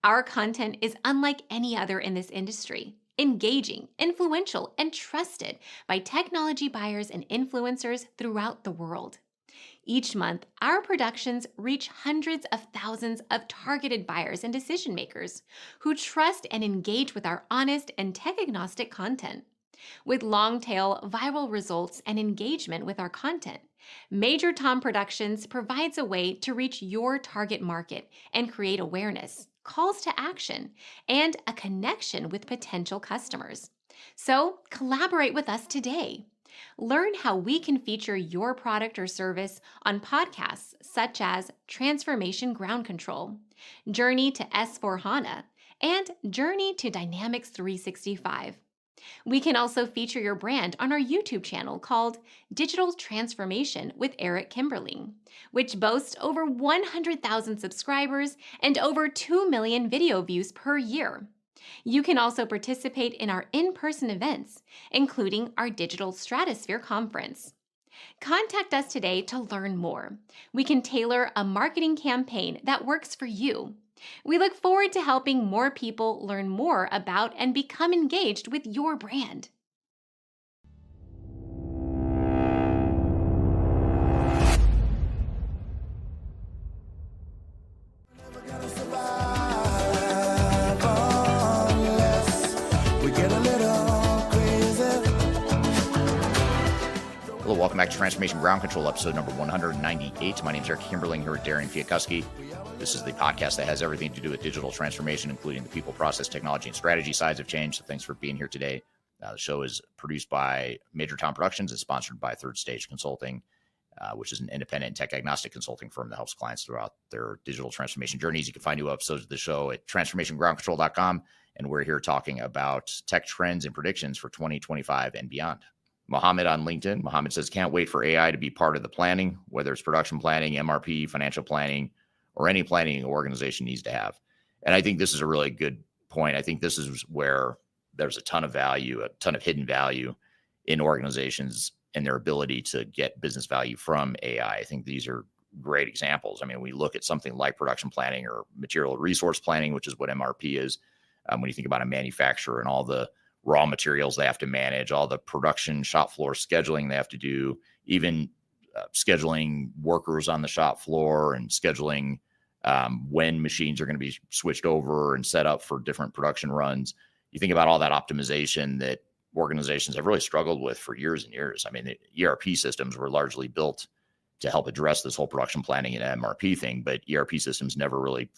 Our content is unlike any other in this industry, engaging, influential, and trusted by technology buyers and influencers throughout the world. Each month, our productions reach hundreds of thousands of targeted buyers and decision makers who trust and engage with our honest and tech-agnostic content. With long-tail viral results and engagement with our content, Major Tom Productions provides a way to reach your target market and create awareness, calls to action, and a connection with potential customers. So, collaborate with us today. Learn how we can feature your product or service on podcasts such as Transformation Ground Control, Journey to S/4HANA, and Journey to Dynamics 365. We can also feature your brand on our YouTube channel called Digital Transformation with Eric Kimberling, which boasts over 100,000 subscribers and over 2 million video views per year. You can also participate in our in-person events, including our Digital Stratosphere Conference. Contact us today to learn more. We can tailor a marketing campaign that works for you. We look forward to helping more people learn more about and become engaged with your brand. Hello, welcome back to Transformation Ground Control, episode number 198. My name is Eric Kimberling here with Darian Chwialkowski. This is the podcast that has everything to do with digital transformation, including the people, process, technology, and strategy sides of change. So thanks for being here today. The show is produced by Major Tom Productions. It's sponsored by Third Stage Consulting, which is an independent tech-agnostic consulting firm that helps clients throughout their digital transformation journeys. You can find new episodes of the show at transformationgroundcontrol.com. And we're here talking about tech trends and predictions for 2025 and beyond. Mohammed on LinkedIn. Mohammed says, can't wait for AI to be part of the planning, whether it's production planning, MRP, financial planning, or any planning an organization needs to have. And I think this is a really good point. I think this is where there's a ton of value, a ton of hidden value in organizations and their ability to get business value from AI. I think these are great examples. I mean, we look at something like production planning or material resource planning, which is what MRP is. When you think about a manufacturer and all the raw materials they have to manage, all the production shop floor scheduling they have to do, even scheduling workers on the shop floor and scheduling when machines are going to be switched over and set up for different production runs. You think about all that optimization that organizations have really struggled with for years and years. I mean, the ERP systems were largely built to help address this whole production planning and MRP thing, but ERP systems never really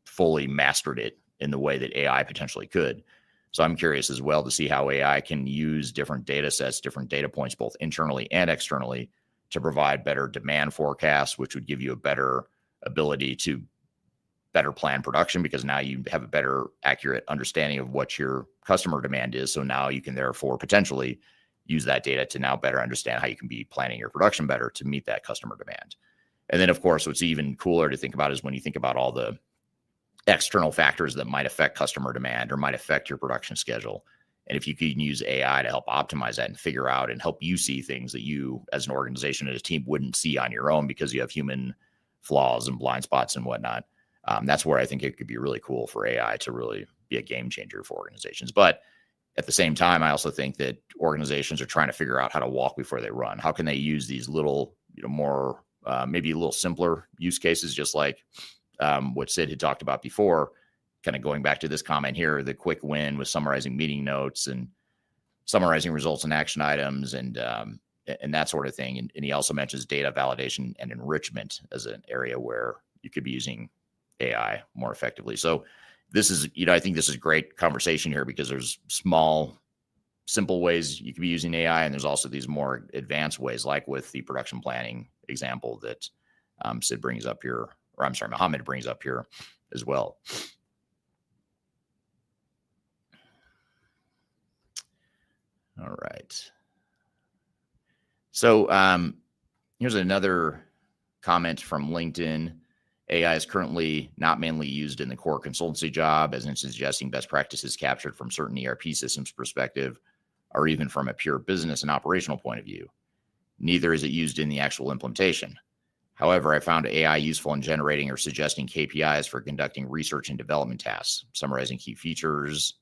fully mastered it in the way that AI potentially could. So I'm curious as well to see how AI can use different data sets, different data points, both internally and externally, to provide better demand forecasts, which would give you a better ability to better plan production, because now you have a better accurate understanding of what your customer demand is. So now you can therefore potentially use that data to now better understand how you can be planning your production better to meet that customer demand. And then, of course, what's even cooler to think about is when you think about all the external factors that might affect customer demand or might affect your production schedule. And if you can use AI to help optimize that and figure out and help you see things that you as an organization and a team wouldn't see on your own because you have human flaws and blind spots and whatnot, that's where I think it could be really cool for AI to really be a game changer for organizations. But at the same time, I also think that organizations are trying to figure out how to walk before they run. How can they use these little, more, maybe a little simpler use cases, just like what Sid had talked about before, kind of going back to this comment here, the quick win with summarizing meeting notes and summarizing results and action items and that sort of thing. And he also mentions data validation and enrichment as an area where you could be using AI more effectively. So this is, I think this is great conversation here because there's small, simple ways you could be using AI. And there's also these more advanced ways, like with the production planning example that Sid brings up here, or Mohammed brings up here as well. All right. So here's another comment from LinkedIn. AI is currently not mainly used in the core consultancy job, as in suggesting best practices captured from certain ERP systems perspective, or even from a pure business and operational point of view. Neither is it used in the actual implementation. However, I found AI useful in generating or suggesting KPIs for conducting research and development tasks, summarizing key features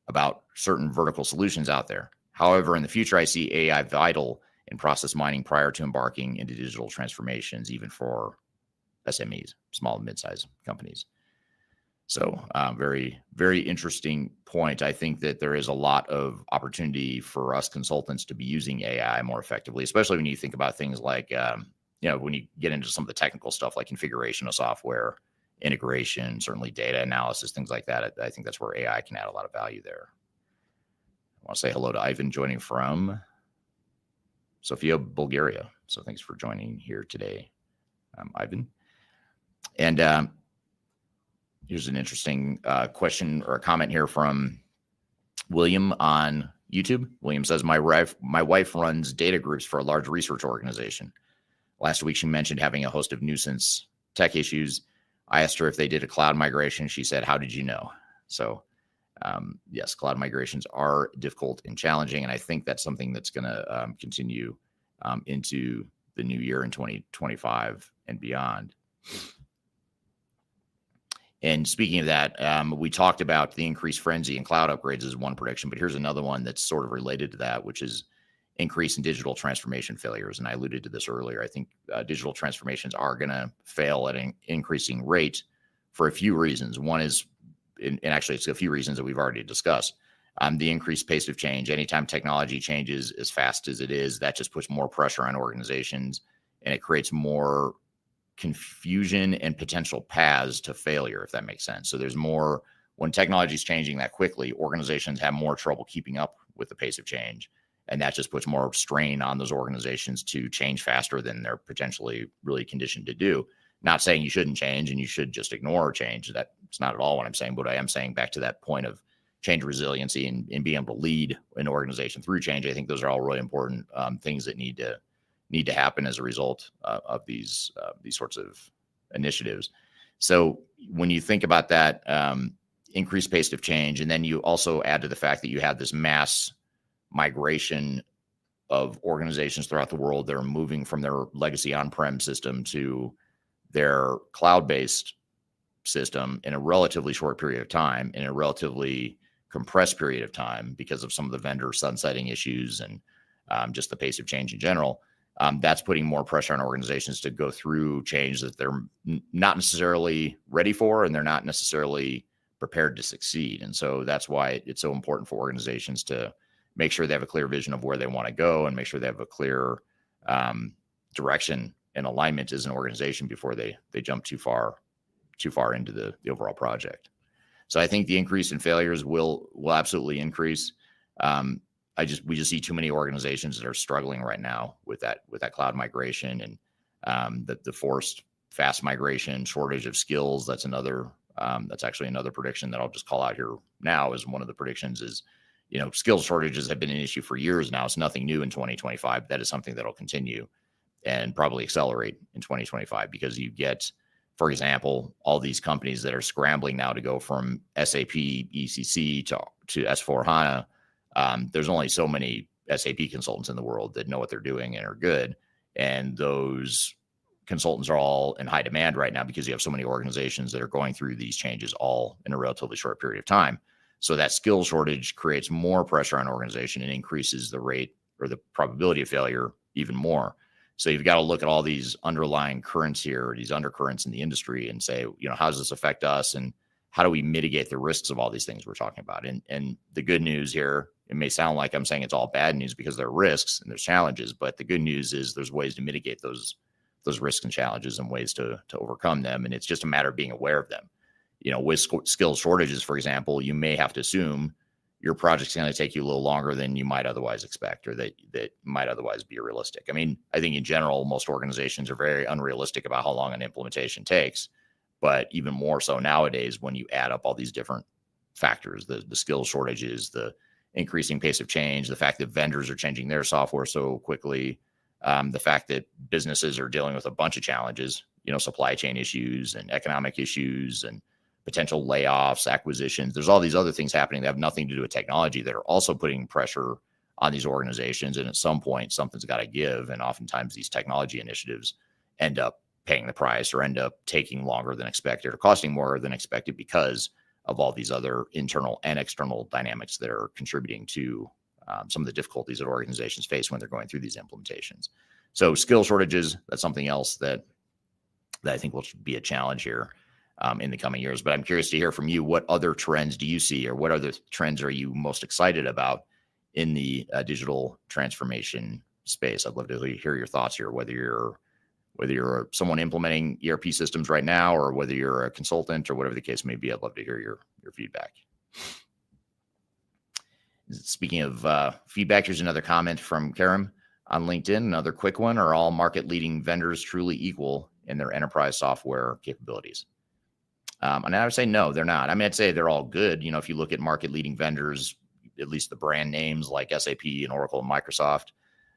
about certain vertical solutions out there. However, in the future, I see AI vital in process mining prior to embarking into digital transformations, even for SMEs, small and mid-sized companies. So very, very interesting point. I think that there is a lot of opportunity for us consultants to be using AI more effectively, especially when you think about things like, when you get into some of the technical stuff like configuration of software, integration, certainly data analysis, things like that. I think that's where AI can add a lot of value there. I want to say hello to Ivan joining from Sofia, Bulgaria. So thanks for joining here today, Ivan. And here's an interesting question or a comment here from William on YouTube. William says, my wife runs data groups for a large research organization. Last week, she mentioned having a host of nuisance tech issues. I asked her if they did a cloud migration. She said, how did you know? So yes, cloud migrations are difficult and challenging. And I think that's something that's going to continue into the new year in 2025 and beyond. And speaking of that, we talked about the increased frenzy in cloud upgrades as one prediction, but here's another one that's sort of related to that, which is increase in digital transformation failures. And I alluded to this earlier. I think digital transformations are going to fail at an increasing rate for a few reasons. One is, and actually it's a few reasons that we've already discussed, the increased pace of change. Anytime technology changes as fast as it is, that just puts more pressure on organizations and it creates more confusion and potential paths to failure, if that makes sense. So there's more, when technology is changing that quickly, organizations have more trouble keeping up with the pace of change. And that just puts more strain on those organizations to change faster than they're potentially really conditioned to do. Not saying you shouldn't change and you should just ignore change. That's not at all what I'm saying, but I am saying back to that point of change resiliency and being able to lead an organization through change. I think those are all really important things that need to happen as a result of these sorts of initiatives. So when you think about that increased pace of change, and then you also add to the fact that you have this mass migration of organizations throughout the world that are moving from their legacy on-prem system to their cloud-based system in a relatively short period of time, in a relatively compressed period of time because of some of the vendor sunsetting issues and just the pace of change in general. That's putting more pressure on organizations to go through change that they're not necessarily ready for and they're not necessarily prepared to succeed. And so that's why it's so important for organizations to make sure they have a clear vision of where they want to go and make sure they have a clear direction and alignment as an organization before they jump too far into the overall project. So I think the increase in failures will absolutely increase. We just see too many organizations that are struggling right now with that cloud migration and the forced fast migration, shortage of skills. That's actually another prediction that I'll just call out here now as one of the predictions is, skills shortages have been an issue for years now. It's nothing new in 2025. That is something that'll continue and probably accelerate in 2025 because you get, for example, all these companies that are scrambling now to go from SAP ECC to S/4HANA. There's only so many SAP consultants in the world that know what they're doing and are good. And those consultants are all in high demand right now because you have so many organizations that are going through these changes all in a relatively short period of time. So that skill shortage creates more pressure on organization and increases the rate or the probability of failure even more. So you've got to look at all these underlying currents here, these undercurrents in the industry and say, how does this affect us? And how do we mitigate the risks of all these things we're talking about? And the good news here, it may sound like I'm saying it's all bad news because there are risks and there's challenges, but the good news is there's ways to mitigate those risks and challenges and ways to overcome them. And it's just a matter of being aware of them. With skill shortages, for example, you may have to assume your project's going to take you a little longer than you might otherwise expect or that might otherwise be realistic. I mean, I think in general, most organizations are very unrealistic about how long an implementation takes, but even more so nowadays when you add up all these different factors, the skill shortages, the increasing pace of change, the fact that vendors are changing their software so quickly, the fact that businesses are dealing with a bunch of challenges, supply chain issues and economic issues and potential layoffs, acquisitions. There's all these other things happening that have nothing to do with technology that are also putting pressure on these organizations. And at some point, something's got to give. And oftentimes these technology initiatives end up paying the price or end up taking longer than expected or costing more than expected because of all these other internal and external dynamics that are contributing to some of the difficulties that organizations face when they're going through these implementations. So skill shortages, that's something else that I think will be a challenge here in the coming years. But I'm curious to hear from you, what other trends do you see, or what other trends are you most excited about in the digital transformation space? I'd love to hear your thoughts here, whether you're someone implementing ERP systems right now, or whether you're a consultant or whatever the case may be. I'd love to hear your feedback. Speaking of feedback, here's another comment from Karim on LinkedIn. Another quick one. Are all market leading vendors truly equal in their enterprise software capabilities? And I would say, no, they're not. I mean, I'd say they're all good. If you look at market leading vendors, at least the brand names like SAP and Oracle and Microsoft,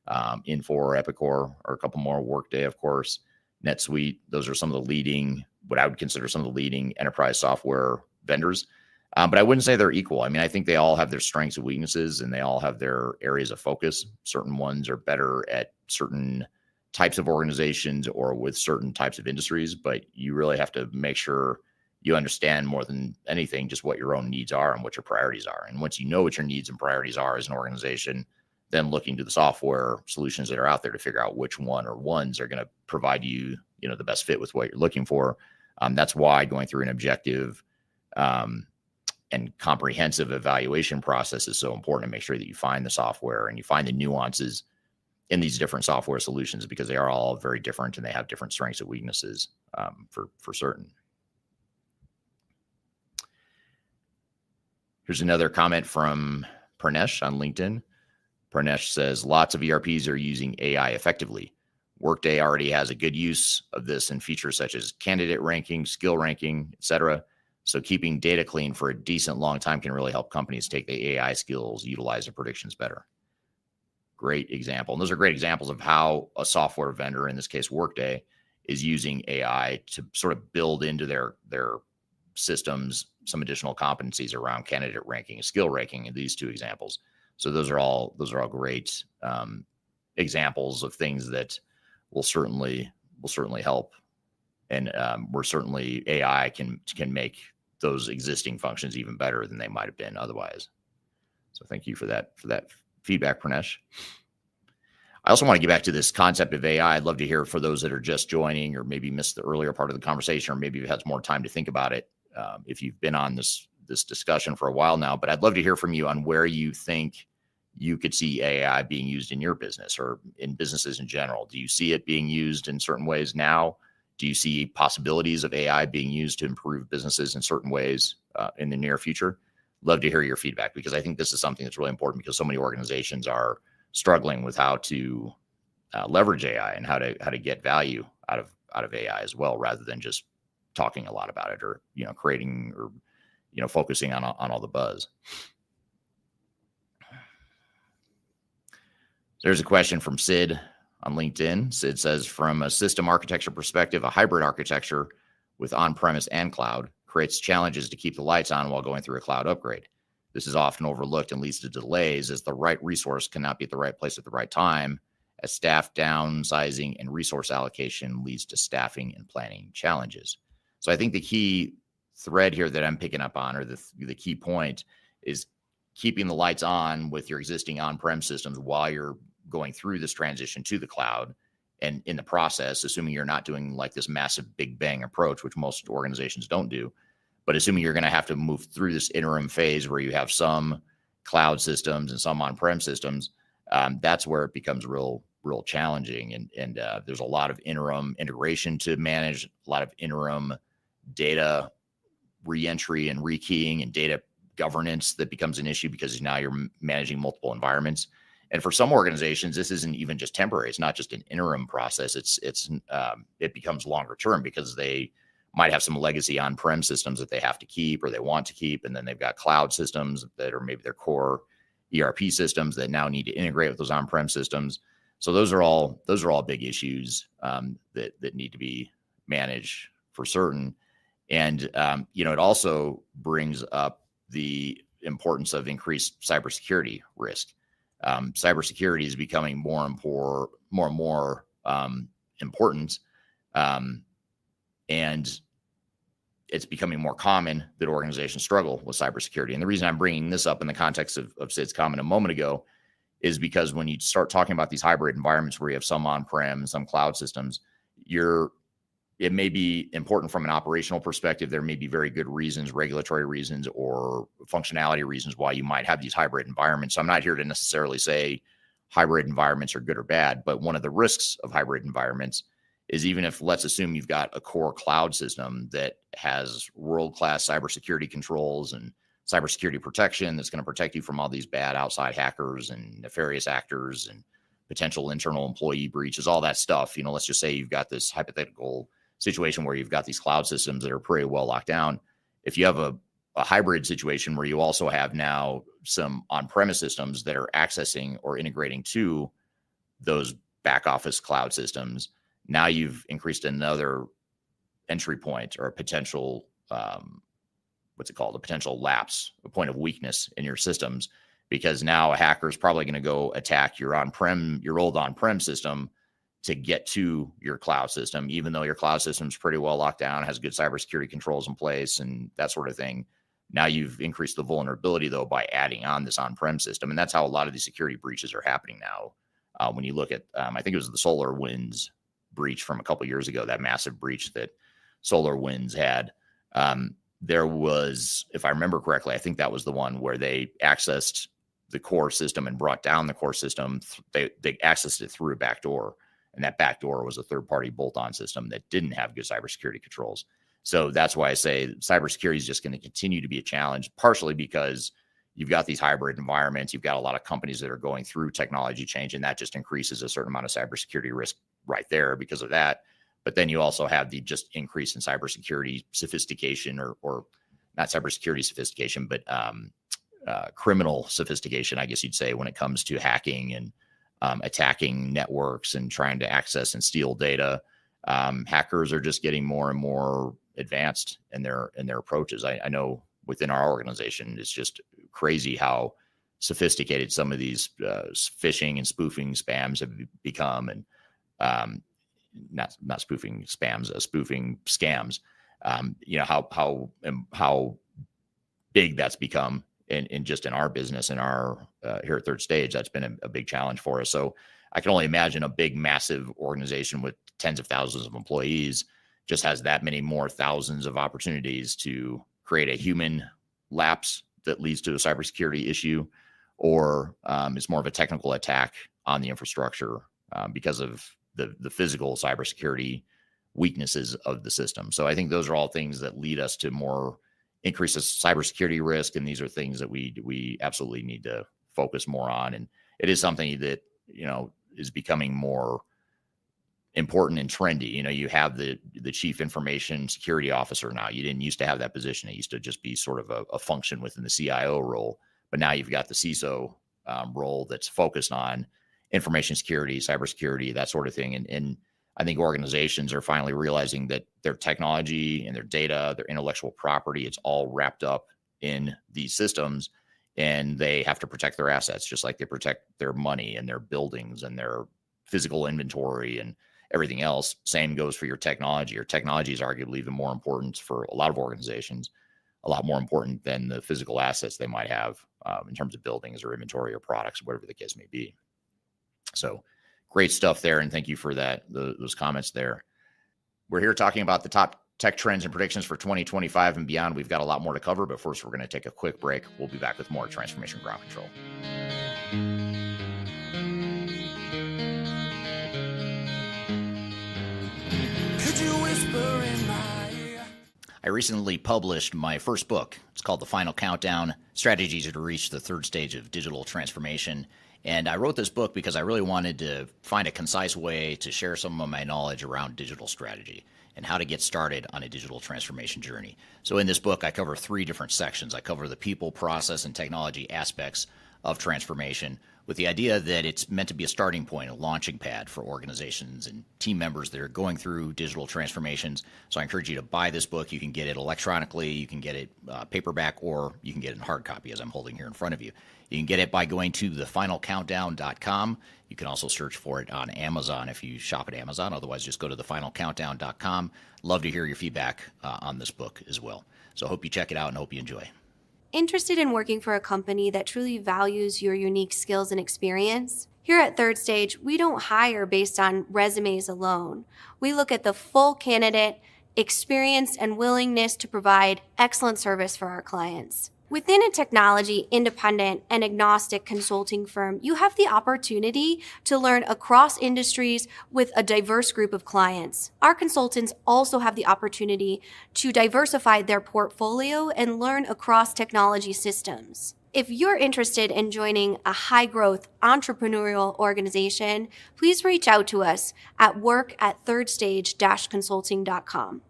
Infor, Epicor, or a couple more, Workday, of course, NetSuite. Those are some of the leading, what I would consider some of the leading enterprise software vendors. But I wouldn't say they're equal. I mean, I think they all have their strengths and weaknesses, and they all have their areas of focus. Certain ones are better at certain types of organizations or with certain types of industries, but you really have to make sure you understand more than anything just what your own needs are and what your priorities are. And once you know what your needs and priorities are as an organization, then looking to the software solutions that are out there to figure out which one or ones are going to provide you, the best fit with what you're looking for. That's why going through an objective and comprehensive evaluation process is so important, to make sure that you find the software and you find the nuances in these different software solutions, because they are all very different and they have different strengths and weaknesses for certain. Here's another comment from Pranesh on LinkedIn. Pranesh says, lots of ERPs are using AI effectively. Workday already has a good use of this in features such as candidate ranking, skill ranking, etc. So keeping data clean for a decent long time can really help companies take the AI skills, utilize their predictions better. Great example. And those are great examples of how a software vendor, in this case Workday, is using AI to sort of build into their systems some additional competencies around candidate ranking and skill ranking in these two examples. So those are all great examples of things that will certainly help. And AI can make those existing functions even better than they might have been otherwise. So thank you for that feedback, Pranesh. I also want to get back to this concept of AI. I'd love to hear for those that are just joining, or maybe missed the earlier part of the conversation, or maybe you've had more time to think about it, if you've been on this discussion for a while now. But I'd love to hear from you on where you think you could see AI being used in your business or in businesses in general. Do you see it being used in certain ways now? Do you see possibilities of AI being used to improve businesses in certain ways in the near future? Love to hear your feedback, because I think this is something that's really important, because so many organizations are struggling with how to leverage AI and how to get value out of AI as well, rather than just talking a lot about it, or creating, or focusing on all the buzz. There's a question from Sid on LinkedIn. Sid says, from a system architecture perspective, a hybrid architecture with on-premise and cloud creates challenges to keep the lights on while going through a cloud upgrade. This is often overlooked and leads to delays, as the right resource cannot be at the right place at the right time, as staff downsizing and resource allocation leads to staffing and planning challenges. So I think the key thread here that I'm picking up on, or the key point, is keeping the lights on with your existing on-prem systems while you're going through this transition to the cloud. And in the process, assuming you're not doing like this massive big bang approach, which most organizations don't do, but assuming you're going to have to move through this interim phase where you have some cloud systems and some on-prem systems, that's where it becomes real challenging. And there's a lot of interim integration to manage, a lot of interim data reentry and rekeying and data governance that becomes an issue, because now you're managing multiple environments. And for some organizations, this isn't even just temporary. It's not just an interim process. It becomes longer term, because they might have some legacy on-prem systems that they have to keep or they want to keep, and then they've got cloud systems that are maybe their core ERP systems that now need to integrate with those on-prem systems. So those are all big issues that need to be managed for certain. And it also brings up the importance of increased cybersecurity risk. Cybersecurity is becoming more and more important, and it's becoming more common that organizations struggle with cybersecurity. And the reason I'm bringing this up in the context of Sid's comment a moment ago is because when you start talking about these hybrid environments where you have some on-prem, some cloud systems, it may be important from an operational perspective. There may be very good reasons, regulatory reasons, or functionality reasons why you might have these hybrid environments. So I'm not here to necessarily say hybrid environments are good or bad, but one of the risks of hybrid environments is, even if, let's assume you've got a core cloud system that has world-class cybersecurity controls and cybersecurity protection that's going to protect you from all these bad outside hackers and nefarious actors and potential internal employee breaches, all that stuff. Let's just say you've got this hypothetical situation where you've got these cloud systems that are pretty well locked down. If you have a hybrid situation where you also have now some on-premise systems that are accessing or integrating to those back office cloud systems, now you've increased another entry point or a potential, a potential lapse, a point of weakness in your systems, because now a hacker is probably going to go attack your old on-prem system to get to your cloud system, even though your cloud system is pretty well locked down, has good cybersecurity controls in place and that sort of thing. Now you've increased the vulnerability, though, by adding on this on-prem system. And that's how a lot of these security breaches are happening now. When you look at, I think it was the SolarWinds breach from a couple of years ago, that massive breach that SolarWinds had. There was, if I remember correctly, I think that was the one where they accessed the core system and brought down the core system. They accessed it through a backdoor. And that backdoor was a third-party bolt-on system that didn't have good cybersecurity controls. So that's why I say cybersecurity is just going to continue to be a challenge, partially because you've got these hybrid environments. You've got a lot of companies that are going through technology change, and that just increases a certain amount of cybersecurity risk right there because of that. But then you also have the just increase in cybersecurity sophistication, or not cybersecurity sophistication, but criminal sophistication, I guess you'd say, when it comes to hacking and attacking networks and trying to access and steal data. Hackers are just getting more and more advanced in their approaches. I know within our organization, it's just crazy how sophisticated some of these phishing and spoofing spams have become, and not spoofing spams, spoofing scams. How big that's become. In just in our business, in our here at Third Stage, that's been a big challenge for us. So I can only imagine a big, massive organization with tens of thousands of employees just has that many more thousands of opportunities to create a human lapse that leads to a cybersecurity issue, or it's more of a technical attack on the infrastructure because of the physical cybersecurity weaknesses of the system. So I think those are all things that lead us to more increases cybersecurity risk, and these are things that we absolutely need to focus more on. And it is something that is becoming more important and trendy. You have the chief information security officer now. You didn't used to have that position. It used to just be sort of a function within the CIO role, but now you've got the CISO role that's focused on information security, cybersecurity, that sort of thing. And I think organizations are finally realizing that their technology and their data, their intellectual property, it's all wrapped up in these systems, and they have to protect their assets just like they protect their money and their buildings and their physical inventory and everything else. Same goes for your technology. Your technology is arguably even more important for a lot of organizations, a lot more important than the physical assets they might have in terms of buildings or inventory or products, whatever the case may be. So great stuff there, and thank you for those comments there. We're here talking about the top tech trends and predictions for 2025 and beyond. We've got a lot more to cover, but first we're going to take a quick break. We'll be back with more Transformation Ground Control. Could you whisper in my ear? I recently published my first book. It's called The Final Countdown: Strategies to Reach the Third Stage of Digital Transformation. And I wrote this book because I really wanted to find a concise way to share some of my knowledge around digital strategy and how to get started on a digital transformation journey. So in this book, I cover 3 different sections. I cover the people, process, and technology aspects of transformation, with the idea that it's meant to be a starting point, a launching pad for organizations and team members that are going through digital transformations. So I encourage you to buy this book. You can get it electronically, you can get it paperback, or you can get it in hard copy as I'm holding here in front of you. You can get it by going to thefinalcountdown.com. You can also search for it on Amazon if you shop at Amazon. Otherwise, just go to thefinalcountdown.com. Love to hear your feedback on this book as well. So I hope you check it out and hope you enjoy. Interested in working for a company that truly values your unique skills and experience? Here at Third Stage, we don't hire based on resumes alone. We look at the full candidate, experience, and willingness to provide excellent service for our clients. Within a technology, independent, and agnostic consulting firm, you have the opportunity to learn across industries with a diverse group of clients. Our consultants also have the opportunity to diversify their portfolio and learn across technology systems. If you're interested in joining a high-growth entrepreneurial organization, please reach out to us at work@thirdstage-consulting.com.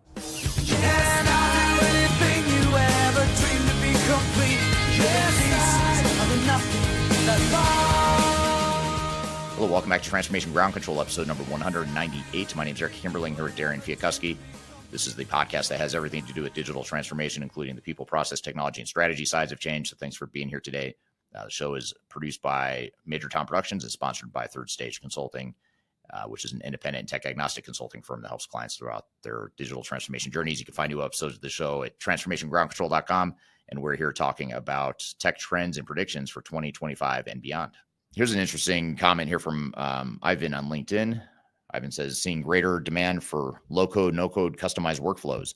Hello, welcome back to Transformation Ground Control, episode number 198. My name is Eric Kimberling here with Darian Chwialkowski. This is the podcast that has everything to do with digital transformation, including the people, process, technology, and strategy sides of change. So thanks for being here today. The show is produced by Major Tom Productions and sponsored by Third Stage Consulting, which is an independent tech agnostic consulting firm that helps clients throughout their digital transformation journeys. You can find new episodes of the show at transformationgroundcontrol.com. And we're here talking about tech trends and predictions for 2025 and beyond. Here's an interesting comment here from Ivan on LinkedIn. Ivan says, seeing greater demand for low-code, no-code customized workflows.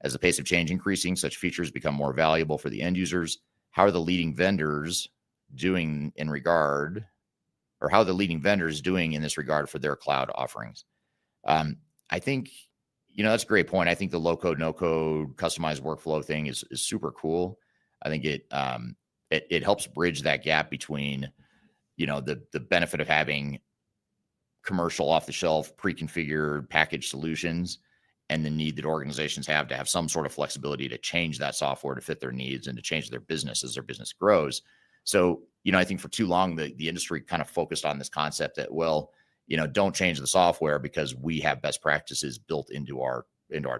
As the pace of change increasing, such features become more valuable for the end users. How are the leading vendors doing in this regard for their cloud offerings? I think, that's a great point. I think the low-code, no-code customized workflow thing is super cool. I think it helps bridge that gap between, the benefit of having commercial off-the-shelf pre-configured package solutions and the need that organizations have to have some sort of flexibility to change that software to fit their needs and to change their business as their business grows. So, I think for too long, the industry kind of focused on this concept that, don't change the software because we have best practices built into our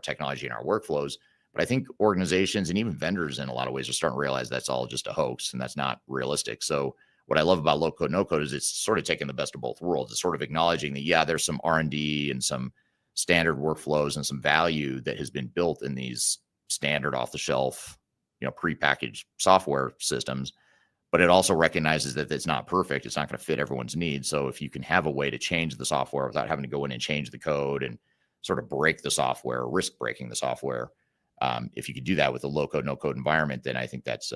technology and our workflows. But I think organizations and even vendors in a lot of ways are starting to realize that's all just a hoax and that's not realistic. So what I love about low code, no code is it's sort of taking the best of both worlds. It's sort of acknowledging that, there's some R&D and some standard workflows and some value that has been built in these standard off the shelf, prepackaged software systems. But it also recognizes that it's not perfect. It's not going to fit everyone's needs. So if you can have a way to change the software without having to go in and change the code and sort of break the software, risk breaking the software, if you could do that with a low code, no code environment, then I think that's,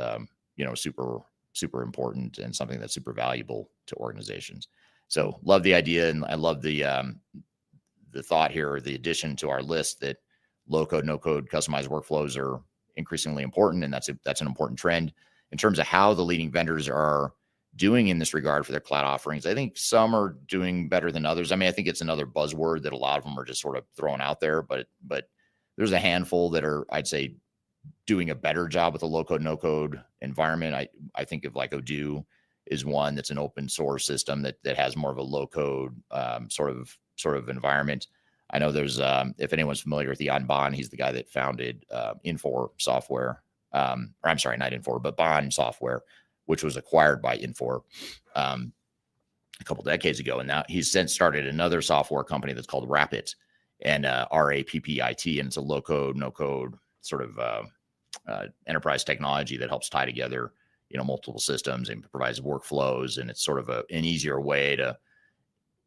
super, super important and something that's super valuable to organizations. So love the idea. And I love the thought here, or the addition to our list that low code, no code customized workflows are increasingly important. And that's an important trend. In terms of how the leading vendors are doing in this regard for their cloud offerings, I think some are doing better than others. I mean, I think it's another buzzword that a lot of them are just sort of throwing out there, but there's a handful that are, I'd say, doing a better job with a low code, no code environment. I think of like Odoo is one that's an open source system that has more of a low code sort of environment. I know there's, if anyone's familiar with Jan Bond, he's the guy that founded Infor software. Or I'm sorry, not Infor, but Bond Software, which was acquired by Infor a couple decades ago. And now he's since started another software company that's called Rapid, and RAPPIT, and it's a low code, no code sort of enterprise technology that helps tie together, multiple systems and provides workflows. And it's sort of an easier way to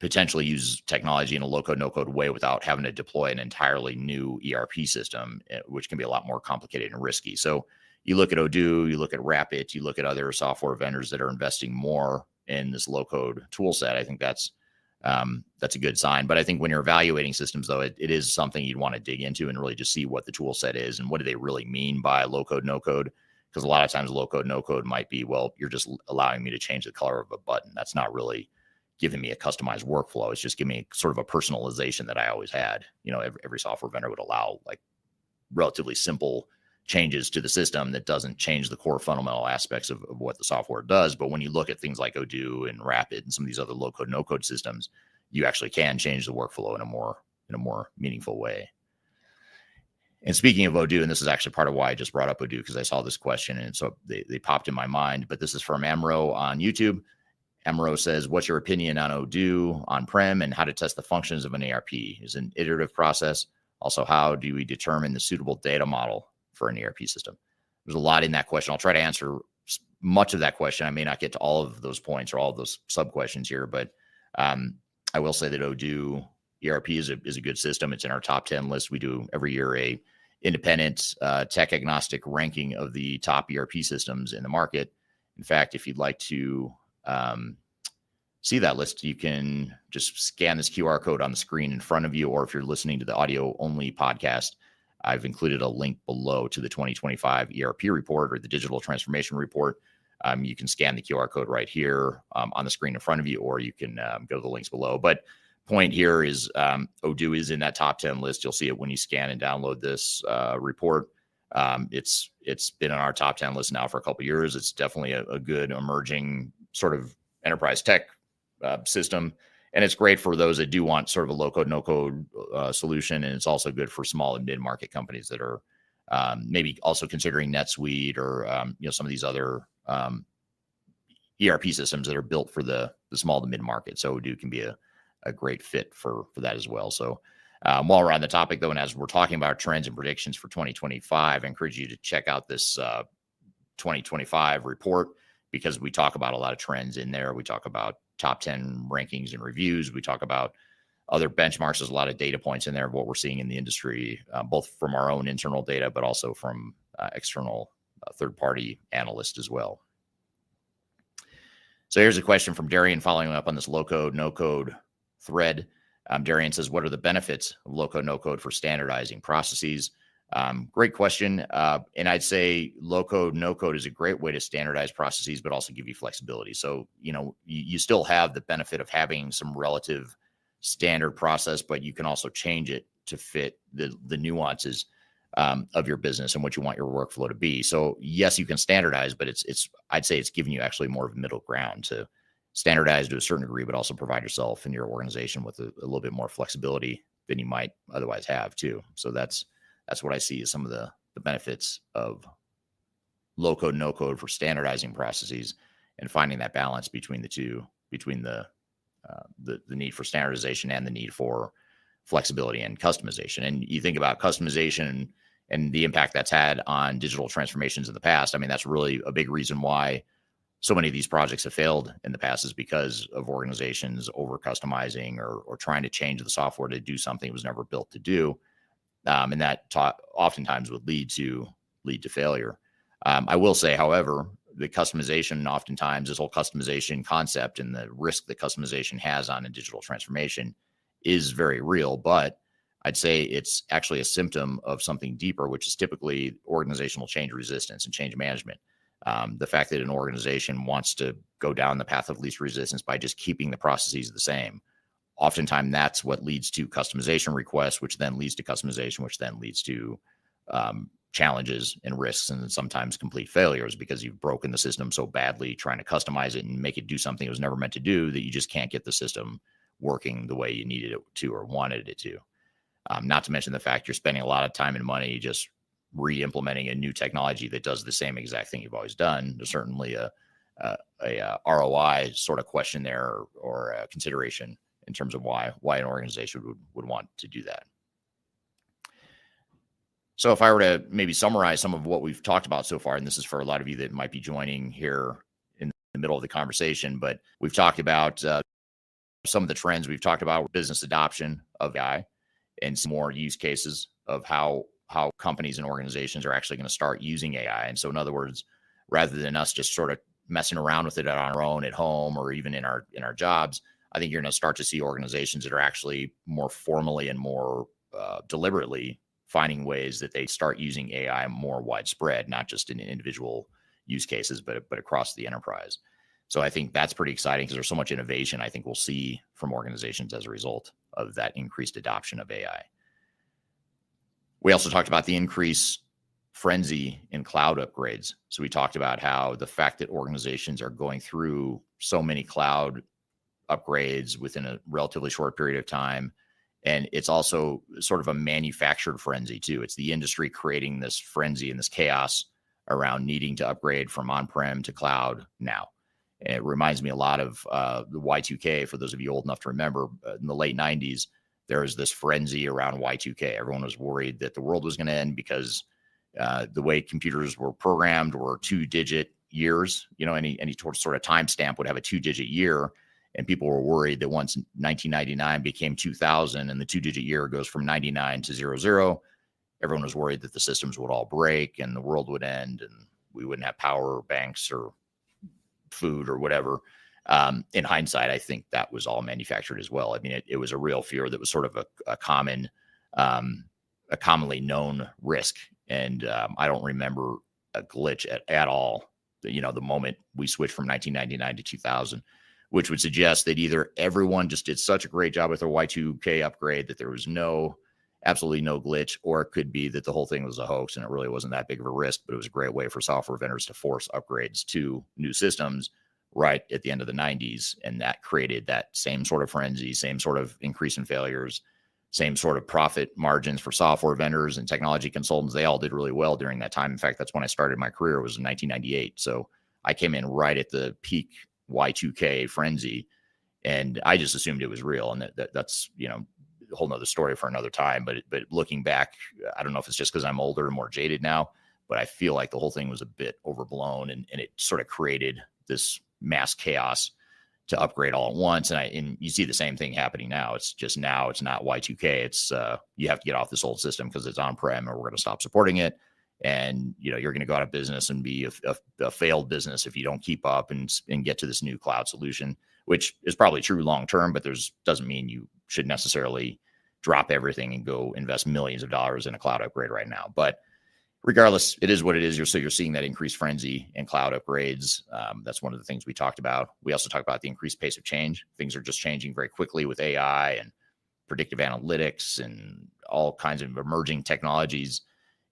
potentially use technology in a low code, no code way without having to deploy an entirely new ERP system, which can be a lot more complicated and risky. So you look at Odoo, you look at Rapid, you look at other software vendors that are investing more in this low code tool set. I think that's a good sign. But I think when you're evaluating systems, though, it is something you'd want to dig into and really just see what the tool set is and what do they really mean by low code, no code. Because a lot of times low code, no code might be, you're just allowing me to change the color of a button. That's not really giving me a customized workflow. It's just giving me sort of a personalization that I always had. Every software vendor would allow like relatively simple changes to the system that doesn't change the core fundamental aspects of what the software does. But when you look at things like Odoo and Rapid and some of these other low code, no code systems, you actually can change the workflow in a more meaningful way. And speaking of Odoo, and this is actually part of why I just brought up Odoo, because I saw this question and so they popped in my mind, but this is from Emro on YouTube. Emro says, what's your opinion on Odoo on-prem and how to test the functions of an ERP? Is an iterative process. Also, how do we determine the suitable data model for an ERP system? There's a lot in that question. I'll try to answer much of that question. I may not get to all of those points or all of those sub-questions here, but I will say that Odoo ERP is a good system. It's in our top 10 list. We do every year a independent tech agnostic ranking of the top ERP systems in the market. In fact, if you'd like to see that list, you can just scan this QR code on the screen in front of you, or if you're listening to the audio only podcast, I've included a link below to the 2025 ERP report or the digital transformation report. You can scan the QR code right here on the screen in front of you, or you can go to the links below. But point here is Odoo is in that top 10 list. You'll see it when you scan and download this report. It's been on our top 10 list now for a couple of years. It's definitely a good emerging sort of enterprise tech system. And it's great for those that do want sort of a low code, no code solution. And it's also good for small and mid-market companies that are maybe also considering NetSuite or some of these other ERP systems that are built for the small to mid-market. So Odoo can be a great fit for that as well. So while we're on the topic, though, and as we're talking about trends and predictions for 2025, I encourage you to check out this 2025 report, because we talk about a lot of trends in there. We talk about top 10 rankings and reviews. We talk about other benchmarks. There's a lot of data points in there of what we're seeing in the industry, both from our own internal data, but also from external third-party analysts as well. So here's a question from Darian following up on this low code, no code thread. Darian says, what are the benefits of low code, no code for standardizing processes? Great question. And I'd say low code, no code is a great way to standardize processes, but also give you flexibility. So, you still have the benefit of having some relative standard process, but you can also change it to fit the nuances of your business and what you want your workflow to be. So yes, you can standardize, but I'd say it's giving you actually more of a middle ground to standardize to a certain degree, but also provide yourself and your organization with a little bit more flexibility than you might otherwise have too. So that's what I see as some of the benefits of low code, no code for standardizing processes and finding that balance between the two, between the need for standardization and the need for flexibility and customization. And you think about customization and the impact that's had on digital transformations in the past. I mean, that's really a big reason why so many of these projects have failed in the past, is because of organizations over customizing or trying to change the software to do something it was never built to do. And that oftentimes would lead to failure. I will say, however, the customization, oftentimes this whole customization concept and the risk that customization has on a digital transformation is very real, but I'd say it's actually a symptom of something deeper, which is typically organizational change resistance and change management. The fact that an organization wants to go down the path of least resistance by just keeping the processes the same. Oftentimes that's what leads to customization requests, which then leads to customization, which then leads to challenges and risks, and sometimes complete failures, because you've broken the system so badly trying to customize it and make it do something it was never meant to do that you just can't get the system working the way you needed it to or wanted it to. Not to mention the fact you're spending a lot of time and money just re-implementing a new technology that does the same exact thing you've always done. There's certainly a ROI sort of question there, or a consideration in terms of why an organization would want to do that. So if I were to maybe summarize some of what we've talked about so far, and this is for a lot of you that might be joining here in the middle of the conversation, but we've talked about some of the trends. We've talked about business adoption of AI and some more use cases of how companies and organizations are actually going to start using AI. And so in other words, rather than us just sort of messing around with it on our own at home or even in our jobs, I think you're going to start to see organizations that are actually more formally and more deliberately finding ways that they start using AI more widespread, not just in individual use cases, but across the enterprise. So I think that's pretty exciting, because there's so much innovation I think we'll see from organizations as a result of that increased adoption of AI. We also talked about the increase frenzy in cloud upgrades. So we talked about how the fact that organizations are going through so many cloud upgrades within a relatively short period of time. And it's also sort of a manufactured frenzy too. It's the industry creating this frenzy and this chaos around needing to upgrade from on-prem to cloud now. And it reminds me a lot of the Y2K. For those of you old enough to remember, in the late 90s, there was this frenzy around Y2K. Everyone was worried that the world was going to end because the way computers were programmed were 2-digit years. You know, any sort of timestamp would have a 2-digit year. And people were worried that once 1999 became 2000 and the 2-digit year goes from 99 to 00, everyone was worried that the systems would all break and the world would end and we wouldn't have power or banks or food or whatever. In hindsight, I think that was all manufactured as well. I mean, it was a real fear that was sort of a commonly known risk. And I don't remember a glitch at all, you know, the moment we switched from 1999 to 2000. Which would suggest that either everyone just did such a great job with their Y2K upgrade that there was absolutely no glitch, or it could be that the whole thing was a hoax and it really wasn't that big of a risk, but it was a great way for software vendors to force upgrades to new systems right at the end of the 90s. And that created that same sort of frenzy, same sort of increase in failures, same sort of profit margins for software vendors and technology consultants. They all did really well during that time. In fact, that's when I started my career, was in 1998. So I came in right at the peak Y2K frenzy, and I just assumed it was real. And that's, you know, a whole nother story for another time. But looking back, I don't know if it's just because I'm older and more jaded now, but I feel like the whole thing was a bit overblown, and it sort of created this mass chaos to upgrade all at once. And you see the same thing happening now. It's just now it's not Y2K. It's you have to get off this old system because it's on-prem, or we're going to stop supporting it. And, you know, you're going to go out of business and be a failed business if you don't keep up and get to this new cloud solution, which is probably true long-term, but doesn't mean you should necessarily drop everything and go invest millions of dollars in a cloud upgrade right now. But regardless, it is what it is. You're seeing that increased frenzy in cloud upgrades. That's one of the things we talked about. We also talked about the increased pace of change. Things are just changing very quickly with AI and predictive analytics and all kinds of emerging technologies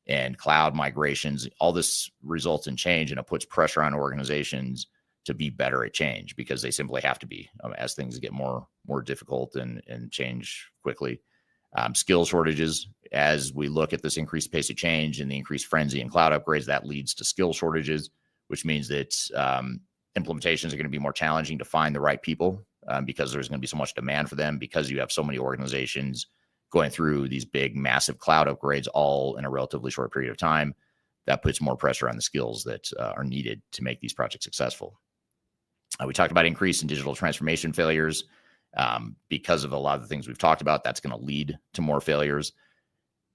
and cloud migrations. All this results in change, and it puts pressure on organizations to be better at change because they simply have to be as things get more difficult and change quickly. Skill shortages, as we look at this increased pace of change and the increased frenzy in cloud upgrades, that leads to skill shortages, which means that implementations are going to be more challenging to find the right people because there's going to be so much demand for them, because you have so many organizations going through these big, massive cloud upgrades all in a relatively short period of time. That puts more pressure on the skills that are needed to make these projects successful. We talked about increase in digital transformation failures. Because of a lot of the things we've talked about, that's going to lead to more failures.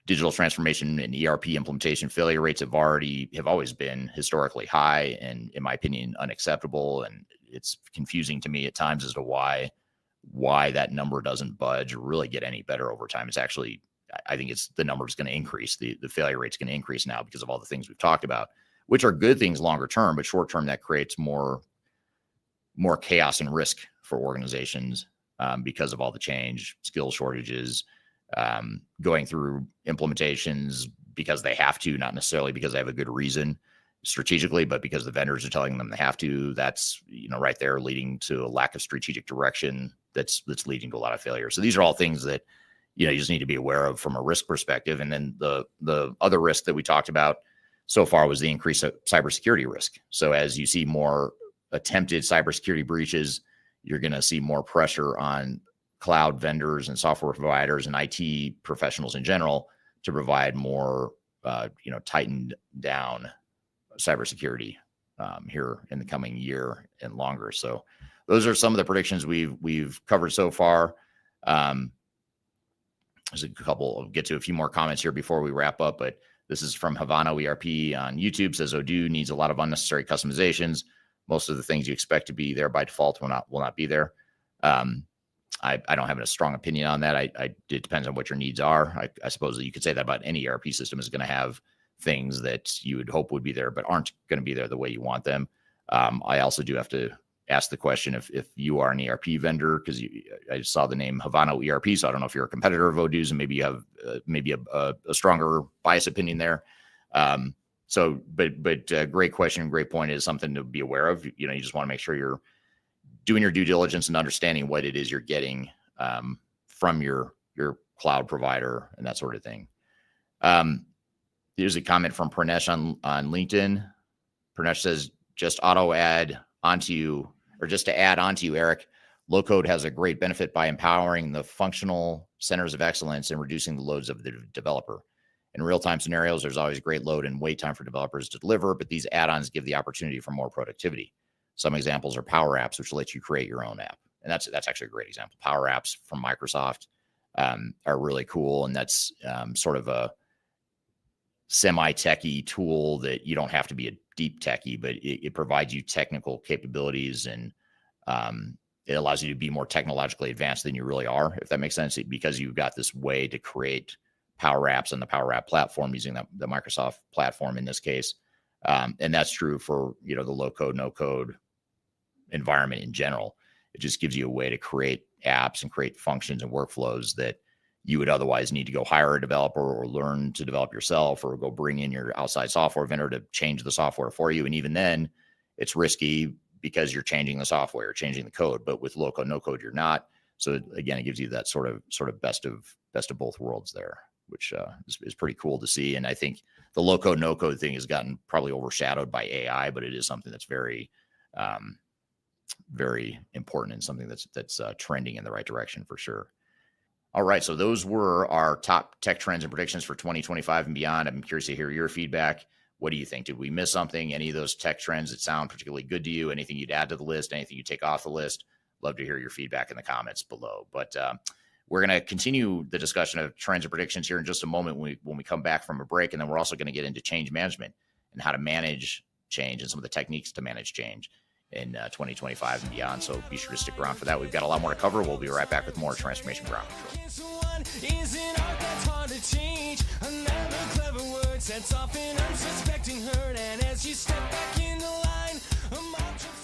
Digital transformation and ERP implementation failure rates have always been historically high and, in my opinion, unacceptable. And it's confusing to me at times as to why that number doesn't budge or really get any better over time. It's actually, I think the number is going to increase. The failure rate's going to increase now because of all the things we've talked about, which are good things longer term, but short term that creates more chaos and risk for organizations because of all the change, skill shortages, going through implementations because they have to, not necessarily because they have a good reason strategically, but because the vendors are telling them they have to. That's, you know, right there leading to a lack of strategic direction that's leading to a lot of failure. So these are all things that, you know, you just need to be aware of from a risk perspective. And then the other risk that we talked about so far was the increase of cybersecurity risk. So as you see more attempted cybersecurity breaches, you're going to see more pressure on cloud vendors and software providers and IT professionals in general to provide more, tightened down cybersecurity here in the coming year and longer. So those are some of the predictions we've covered so far. There's a couple. I'll get to a few more comments here before we wrap up, but this is from Havana ERP on YouTube. Says Odoo needs a lot of unnecessary customizations. Most of the things you expect to be there by default will not be there. I don't have a strong opinion on that. It depends on what your needs are. I suppose that you could say that about any ERP system is going to have things that you would hope would be there, but aren't going to be there the way you want them. I also do have to ask the question if you are an ERP vendor, because I saw the name Havana ERP, so I don't know if you're a competitor of Odoo's and maybe you have maybe a stronger bias opinion there. Great question, great point, is something to be aware of. You just want to make sure you're doing your due diligence and understanding what it is you're getting from your cloud provider and that sort of thing. Here's a comment from Pranesh on LinkedIn. Pranesh says, just to add onto you, Eric, low code has a great benefit by empowering the functional centers of excellence and reducing the loads of the developer. In real-time scenarios, there's always great load and wait time for developers to deliver, but these add-ons give the opportunity for more productivity. Some examples are Power Apps, which let you create your own app. And that's actually a great example. Power Apps from Microsoft are really cool. And that's sort of a semi-techie tool that you don't have to be a deep techie, but it provides you technical capabilities, and it allows you to be more technologically advanced than you really are, if that makes sense, because you've got this way to create Power Apps on the Power App platform using the Microsoft platform in this case. And that's true for, the low code, no code environment in general. It just gives you a way to create apps and create functions and workflows that you would otherwise need to go hire a developer or learn to develop yourself, or go bring in your outside software vendor to change the software for you. And even then it's risky because you're changing the software, changing the code, but with low code, no code, you're not. So again, it gives you that sort of best of both worlds there, which is pretty cool to see. And I think the low code, no code thing has gotten probably overshadowed by AI, but it is something that's very, very important, and something that's trending in the right direction for sure. All right. So those were our top tech trends and predictions for 2025 and beyond. I'm curious to hear your feedback. What do you think? Did we miss something? Any of those tech trends that sound particularly good to you? Anything you'd add to the list? Anything you take off the list? Love to hear your feedback in the comments below. But we're going to continue the discussion of trends and predictions here in just a moment when we come back from a break. And then we're also going to get into change management and how to manage change and some of the techniques to manage change in 2025 and beyond. So be sure to stick around for that. We've got a lot more to cover. We'll be right back with more Transformation Ground Control.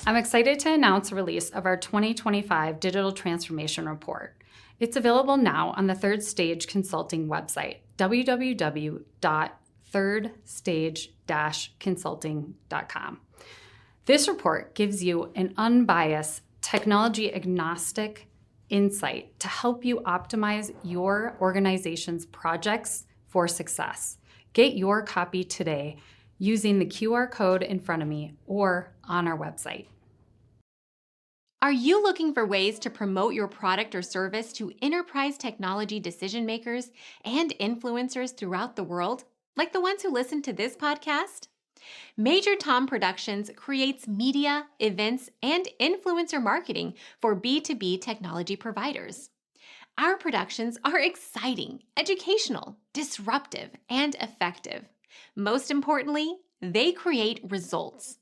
I'm excited to announce the release of our 2025 Digital Transformation Report. It's available now on the Third Stage Consulting website, www.thirdstage-consulting.com. This report gives you an unbiased, technology-agnostic insight to help you optimize your organization's projects for success. Get your copy today using the QR code in front of me or on our website. Are you looking for ways to promote your product or service to enterprise technology decision makers and influencers throughout the world, like the ones who listen to this podcast? Major Tom Productions creates media, events, and influencer marketing for B2B technology providers. Our productions are exciting, educational, disruptive, and effective. Most importantly, they create results.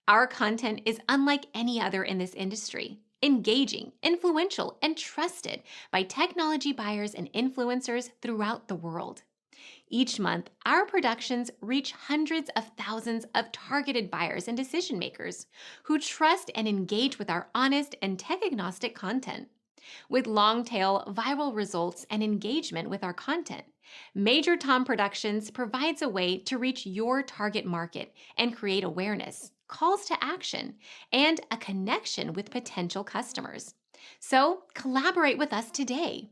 Our content is unlike any other in this industry, engaging, influential, and trusted by technology buyers and influencers throughout the world. Each month, our productions reach hundreds of thousands of targeted buyers and decision makers who trust and engage with our honest and tech-agnostic content. With long-tail viral results and engagement with our content, Major Tom Productions provides a way to reach your target market and create awareness, calls to action, and a connection with potential customers. So collaborate with us today.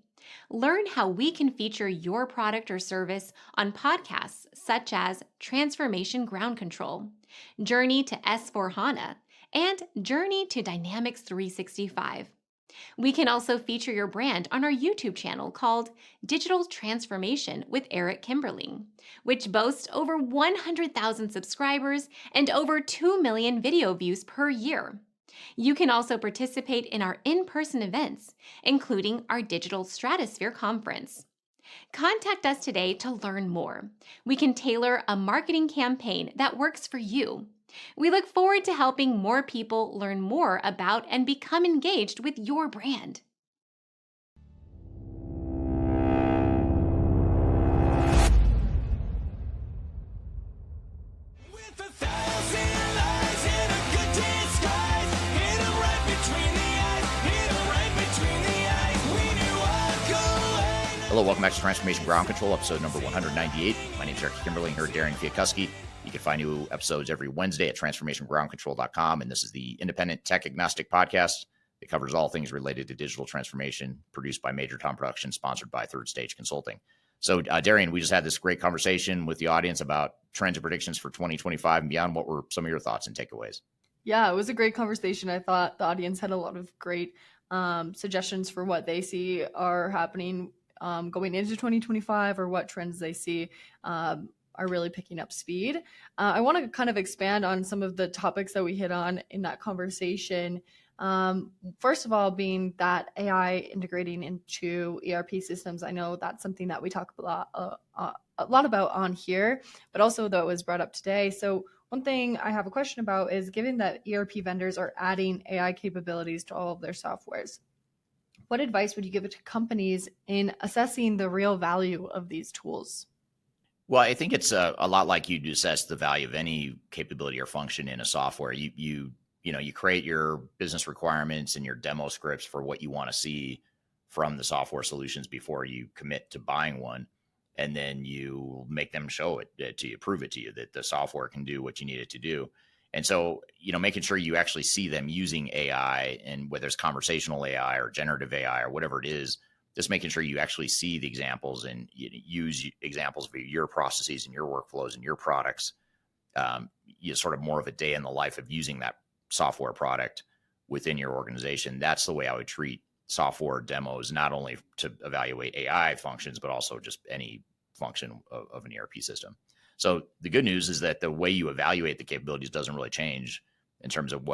Learn how we can feature your product or service on podcasts such as Transformation Ground Control, Journey to S/4HANA, and Journey to Dynamics 365. We can also feature your brand on our YouTube channel called Digital Transformation with Eric Kimberling, which boasts over 100,000 subscribers and over 2 million video views per year. You can also participate in our in-person events, including our Digital Stratosphere Conference. Contact us today to learn more. We can tailor a marketing campaign that works for you. We look forward to helping more people learn more about and become engaged with your brand. Hello, welcome back to Transformation Ground Control, episode number 198. My name is Eric Kimberling here with Darian Chwialkowski. You can find new episodes every Wednesday at transformationgroundcontrol.com. And this is the independent tech agnostic podcast. It covers all things related to digital transformation, produced by Major Tom Productions, sponsored by Third Stage Consulting. So, Darian, we just had this great conversation with the audience about trends and predictions for 2025 and beyond. What were some of your thoughts and takeaways? Yeah, it was a great conversation. I thought the audience had a lot of great suggestions for what they see are happening going into 2025, or what trends they see are really picking up speed. I want to kind of expand on some of the topics that we hit on in that conversation. First of all, being that AI integrating into ERP systems. I know that's something that we talk a lot about on here, but also that was brought up today. So one thing I have a question about is, given that ERP vendors are adding AI capabilities to all of their softwares, what advice would you give it to companies in assessing the real value of these tools? Well, I think it's a lot like you'd assess the value of any capability or function in a software. You create your business requirements and your demo scripts for what you want to see from the software solutions before you commit to buying one. And then you make them show it to you, prove it to you that the software can do what you need it to do. And so, making sure you actually see them using AI, and whether it's conversational AI or generative AI or whatever it is, just making sure you actually see the examples and use examples of your processes and your workflows and your products. Sort of more of a day in the life of using that software product within your organization. That's the way I would treat software demos, not only to evaluate AI functions, but also just any function of an ERP system. So the good news is that the way you evaluate the capabilities doesn't really change in terms of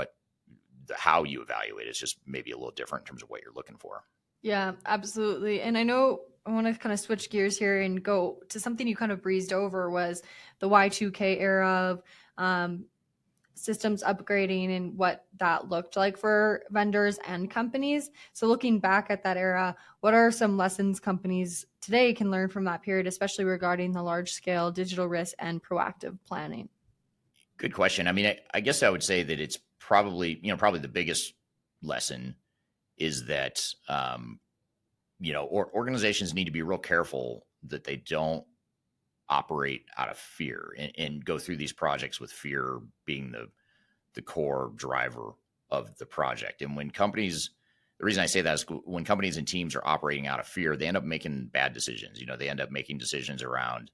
how you evaluate. It's just maybe a little different in terms of what you're looking for. Yeah, absolutely. And I know I want to kind of switch gears here and go to something you kind of breezed over, was the Y2K era of systems upgrading and what that looked like for vendors and companies. So looking back at that era, what are some lessons companies today can learn from that period, especially regarding the large scale digital risk and proactive planning? Good question. I mean, I guess I would say that it's probably the biggest lesson is that, organizations need to be real careful that they don't operate out of fear and go through these projects with fear being the core driver of the project. And the reason I say that is when companies and teams are operating out of fear, they end up making bad decisions. They end up making decisions around,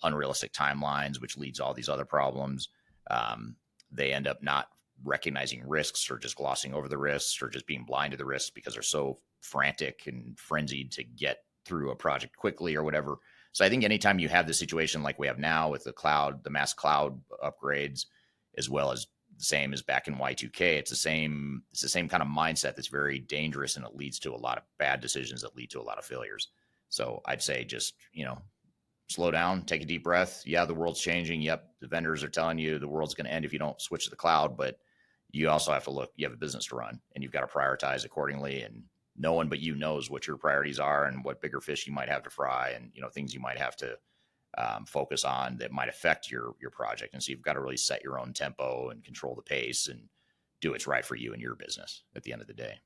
unrealistic timelines, which leads to all these other problems. They end up not recognizing risks, or just glossing over the risks, or just being blind to the risks because they're so frantic and frenzied to get through a project quickly or whatever. So I think anytime you have the situation like we have now with the mass cloud upgrades, as well as the same as back in Y2K, it's the same kind of mindset that's very dangerous, and it leads to a lot of bad decisions that lead to a lot of failures. So I'd say just, slow down, take a deep breath. Yeah, the world's changing. Yep, the vendors are telling you the world's going to end if you don't switch to the cloud, but you also have to look, you have a business to run, and you've got to prioritize accordingly. And no one but you knows what your priorities are and what bigger fish you might have to fry, and things you might have to focus on that might affect your project. And so you've got to really set your own tempo and control the pace and do what's right for you and your business at the end of the day.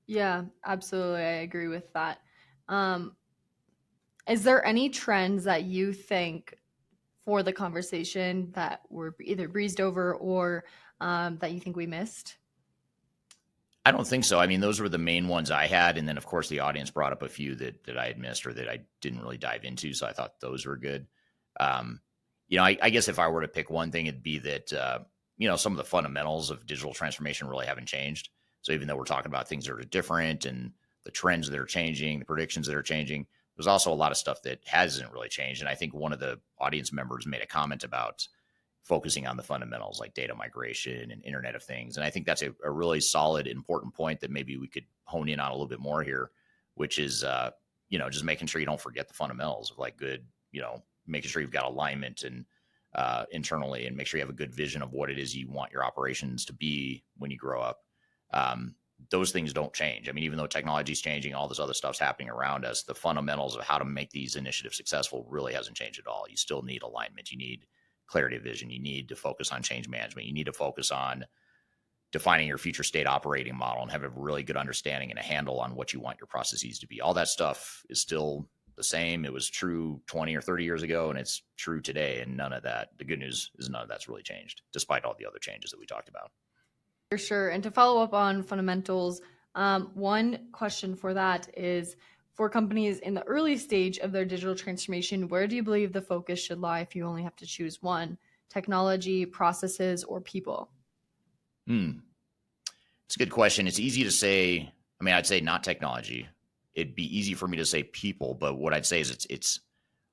Yeah, absolutely. I agree with that. Is there any trends that you think for the conversation that were either breezed over or that you think we missed? I don't think so. I mean, those were the main ones I had. And then, of course, the audience brought up a few that I had missed or that I didn't really dive into. So I thought those were good. I guess if I were to pick one thing, it'd be that, some of the fundamentals of digital transformation really haven't changed. So even though we're talking about things that are different and the trends that are changing, the predictions that are changing, there's also a lot of stuff that hasn't really changed. And I think one of the audience members made a comment about focusing on the fundamentals like data migration and Internet of Things. And I think that's a really solid, important point that maybe we could hone in on a little bit more here, which is, just making sure you don't forget the fundamentals of making sure you've got alignment and internally, and make sure you have a good vision of what it is you want your operations to be when you grow up. Those things don't change. I mean, even though technology is changing, all this other stuff's happening around us, the fundamentals of how to make these initiatives successful really hasn't changed at all. You still need alignment. You need clarity of vision. You need to focus on change management. You need to focus on defining your future state operating model and have a really good understanding and a handle on what you want your processes to be. All that stuff is still the same. It was true 20 or 30 years ago, and it's true today. And none of that, the good news is none of that's really changed, despite all the other changes that we talked about. For sure. And to follow up on fundamentals, one question for that is, for companies in the early stage of their digital transformation, where do you believe the focus should lie if you only have to choose one? Technology, processes, or people? It's a good question. It's easy to say. I mean, I'd say not technology. It'd be easy for me to say people, but what I'd say is it's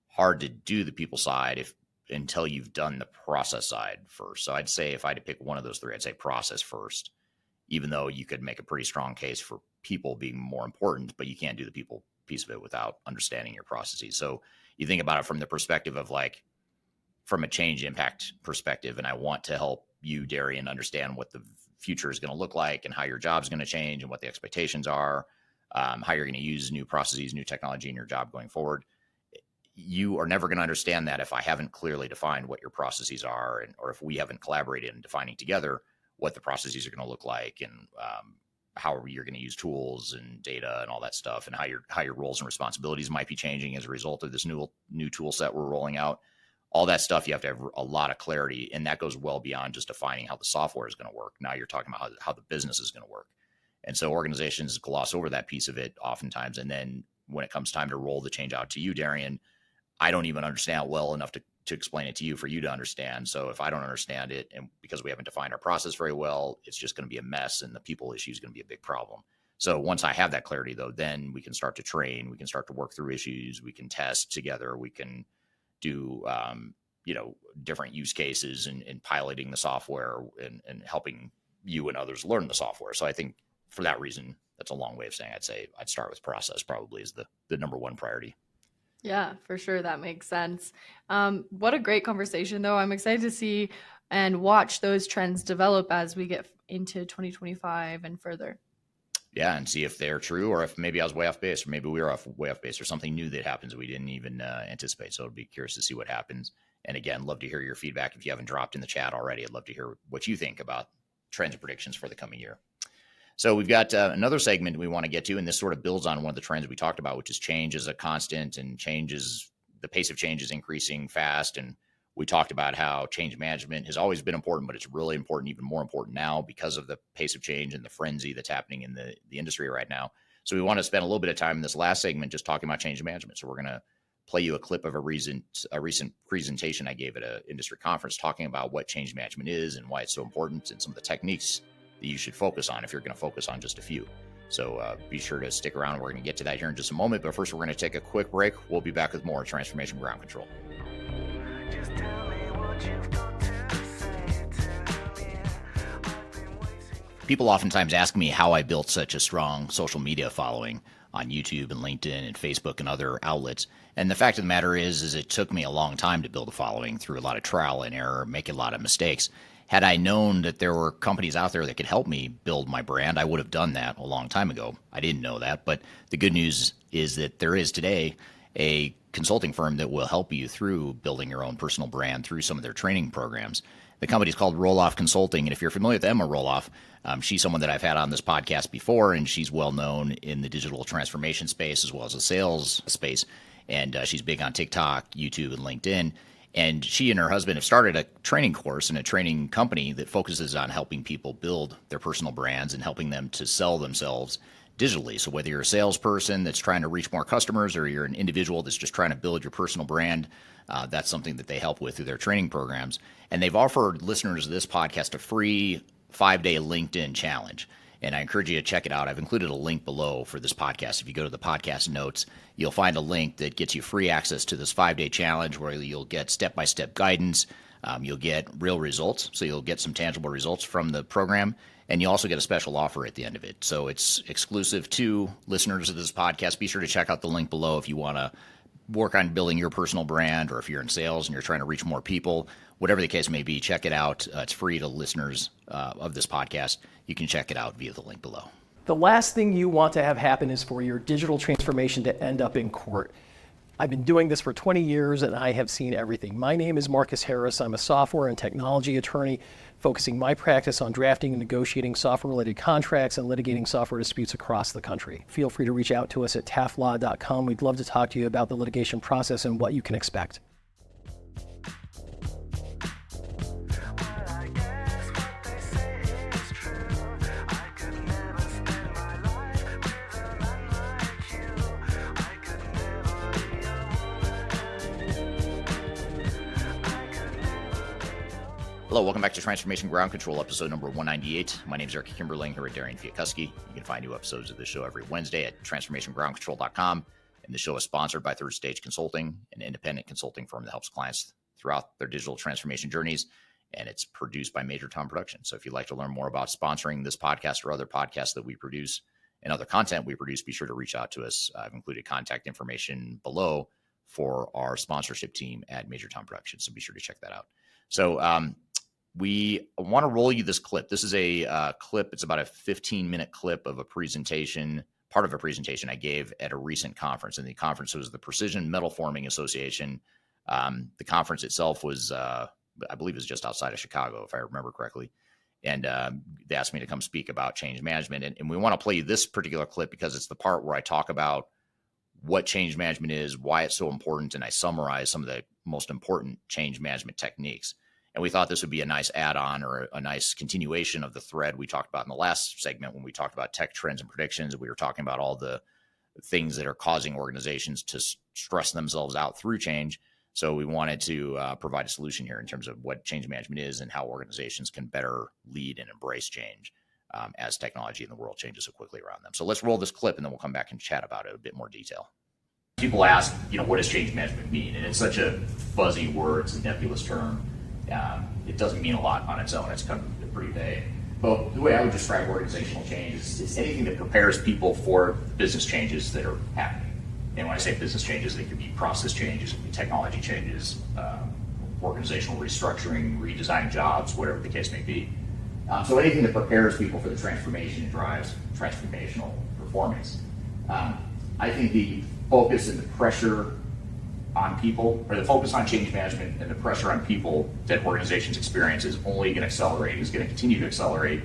hard to do the people side until you've done the process side first. So I'd say if I had to pick one of those three, I'd say process first, even though you could make a pretty strong case for people being more important, but you can't do the people piece of it without understanding your processes. So you think about it from the perspective of like, from a change impact perspective, and I want to help you, Darian, understand what the future is going to look like and how your job's going to change and what the expectations are, how you're going to use new processes, new technology in your job going forward. You are never going to understand that if I haven't clearly defined what your processes are, or if we haven't collaborated in defining together what the processes are going to look like, and how you're going to use tools and data and all that stuff, and how your roles and responsibilities might be changing as a result of this new tool set we're rolling out. All that stuff, you have to have a lot of clarity, and that goes well beyond just defining how the software is going to work. Now you're talking about how the business is going to work. And so organizations gloss over that piece of it oftentimes. And then when it comes time to roll the change out to you, Darian, I don't even understand well enough to explain it to you for you to understand. So if I don't understand it, and because we haven't defined our process very well, it's just going to be a mess, and the people issue is going to be a big problem. So once I have that clarity, though, then we can start to train, we can start to work through issues, we can test together, we can do different use cases and piloting the software and helping you and others learn the software. So I think for that reason, that's a long way of saying I'd start with process probably is the number one priority. Yeah, for sure. That makes sense. What a great conversation, though. I'm excited to see and watch those trends develop as we get into 2025 and further. Yeah, and see if they're true, or if maybe I was way off base, or maybe we were way off base, or something new that happens we didn't even anticipate. So I'd be curious to see what happens. And again, love to hear your feedback. If you haven't dropped in the chat already, I'd love to hear what you think about trends and predictions for the coming year. So we've got another segment we want to get to, and this sort of builds on one of the trends we talked about, which is change is a constant, and the pace of change is increasing fast. And we talked about how change management has always been important, but it's really important, even more important now because of the pace of change and the frenzy that's happening in the industry right now. So we want to spend a little bit of time in this last segment just talking about change management. So we're going to play you a clip of a recent presentation I gave at an industry conference talking about what change management is and why it's so important, and some of the techniques that you should focus on if you're going to focus on just a few. So be sure to stick around. We're going to get to that here in just a moment. But first, we're going to take a quick break. We'll be back with more Transformation Ground Control. People oftentimes ask me how I built such a strong social media following on YouTube and LinkedIn and Facebook and other outlets. And the fact of the matter is it took me a long time to build a following through a lot of trial and error, making a lot of mistakes. Had I known that there were companies out there that could help me build my brand, I would have done that a long time ago. I didn't know that, but the good news is that there is today a consulting firm that will help you through building your own personal brand through some of their training programs. The company is called Roloff Consulting, and if you're familiar with Emma Roloff, she's someone that I've had on this podcast before, and she's well known in the digital transformation space as well as the sales space, and she's big on TikTok, YouTube, and LinkedIn. And she and her husband have started a training course and a training company that focuses on helping people build their personal brands and helping them to sell themselves digitally. So whether you're a salesperson that's trying to reach more customers, or you're an individual that's just trying to build your personal brand, that's something that they help with through their training programs. And they've offered listeners of this podcast a free 5-day LinkedIn challenge. And I encourage you to check it out. I've included a link below for this podcast. If you go to the podcast notes, you'll find a link that gets you free access to this 5-day challenge where you'll get step-by-step guidance. You'll get real results. So you'll get some tangible results from the program. And you also get a special offer at the end of it. So it's exclusive to listeners of this podcast. Be sure to check out the link below if you want to work on building your personal brand, or if you're in sales and you're trying to reach more people. Whatever the case may be, check it out. It's free to listeners of this podcast. You can check it out via the link below. The last thing you want to have happen is for your digital transformation to end up in court. I've been doing this for 20 years and I have seen everything. My name is Marcus Harris. I'm a software and technology attorney focusing my practice on drafting and negotiating software-related contracts and litigating software disputes across the country. Feel free to reach out to us at taftlaw.com. We'd love to talk to you about the litigation process and what you can expect. Hello, welcome back to Transformation Ground Control, episode number 198. My name is Eric Kimberling here with Darian Chwialkowski. You can find new episodes of this show every Wednesday at transformationgroundcontrol.com. And the show is sponsored by Third Stage Consulting, an independent consulting firm that helps clients throughout their digital transformation journeys. And it's produced by Major Tom Productions. So if you'd like to learn more about sponsoring this podcast or other podcasts that we produce and other content we produce, be sure to reach out to us. I've included contact information below for our sponsorship team at Major Tom Productions. So be sure to check that out. So, we want to roll you this clip. This is a clip. It's about a 15-minute clip of a presentation, part of a presentation I gave at a recent conference. And the conference was the Precision Metal Forming Association. The conference itself was, I believe, is just outside of Chicago, if I remember correctly. And they asked me to come speak about change management. And we want to play you this particular clip because it's the part where I talk about what change management is, why it's so important, and I summarize some of the most important change management techniques. And we thought this would be a nice add-on or a nice continuation of the thread we talked about in the last segment when we talked about tech trends and predictions. We were talking about all the things that are causing organizations to stress themselves out through change. So we wanted to provide a solution here in terms of what change management is and how organizations can better lead and embrace change as technology in the world changes so quickly around them. So let's roll this clip and then we'll come back and chat about it in a bit more detail. People ask, what does change management mean? And it's such a fuzzy word, it's a nebulous term. It doesn't mean a lot on its own. It's kind of pretty vague. But the way I would describe organizational change is anything that prepares people for business changes that are happening. And when I say business changes, they could be process changes, it could be technology changes, organizational restructuring, redesigning jobs, whatever the case may be. So anything that prepares people for the transformation and drives transformational performance. I think the focus and the pressure on people, or the focus on change management and the pressure on people that organizations experience is only going to accelerate, is going to continue to accelerate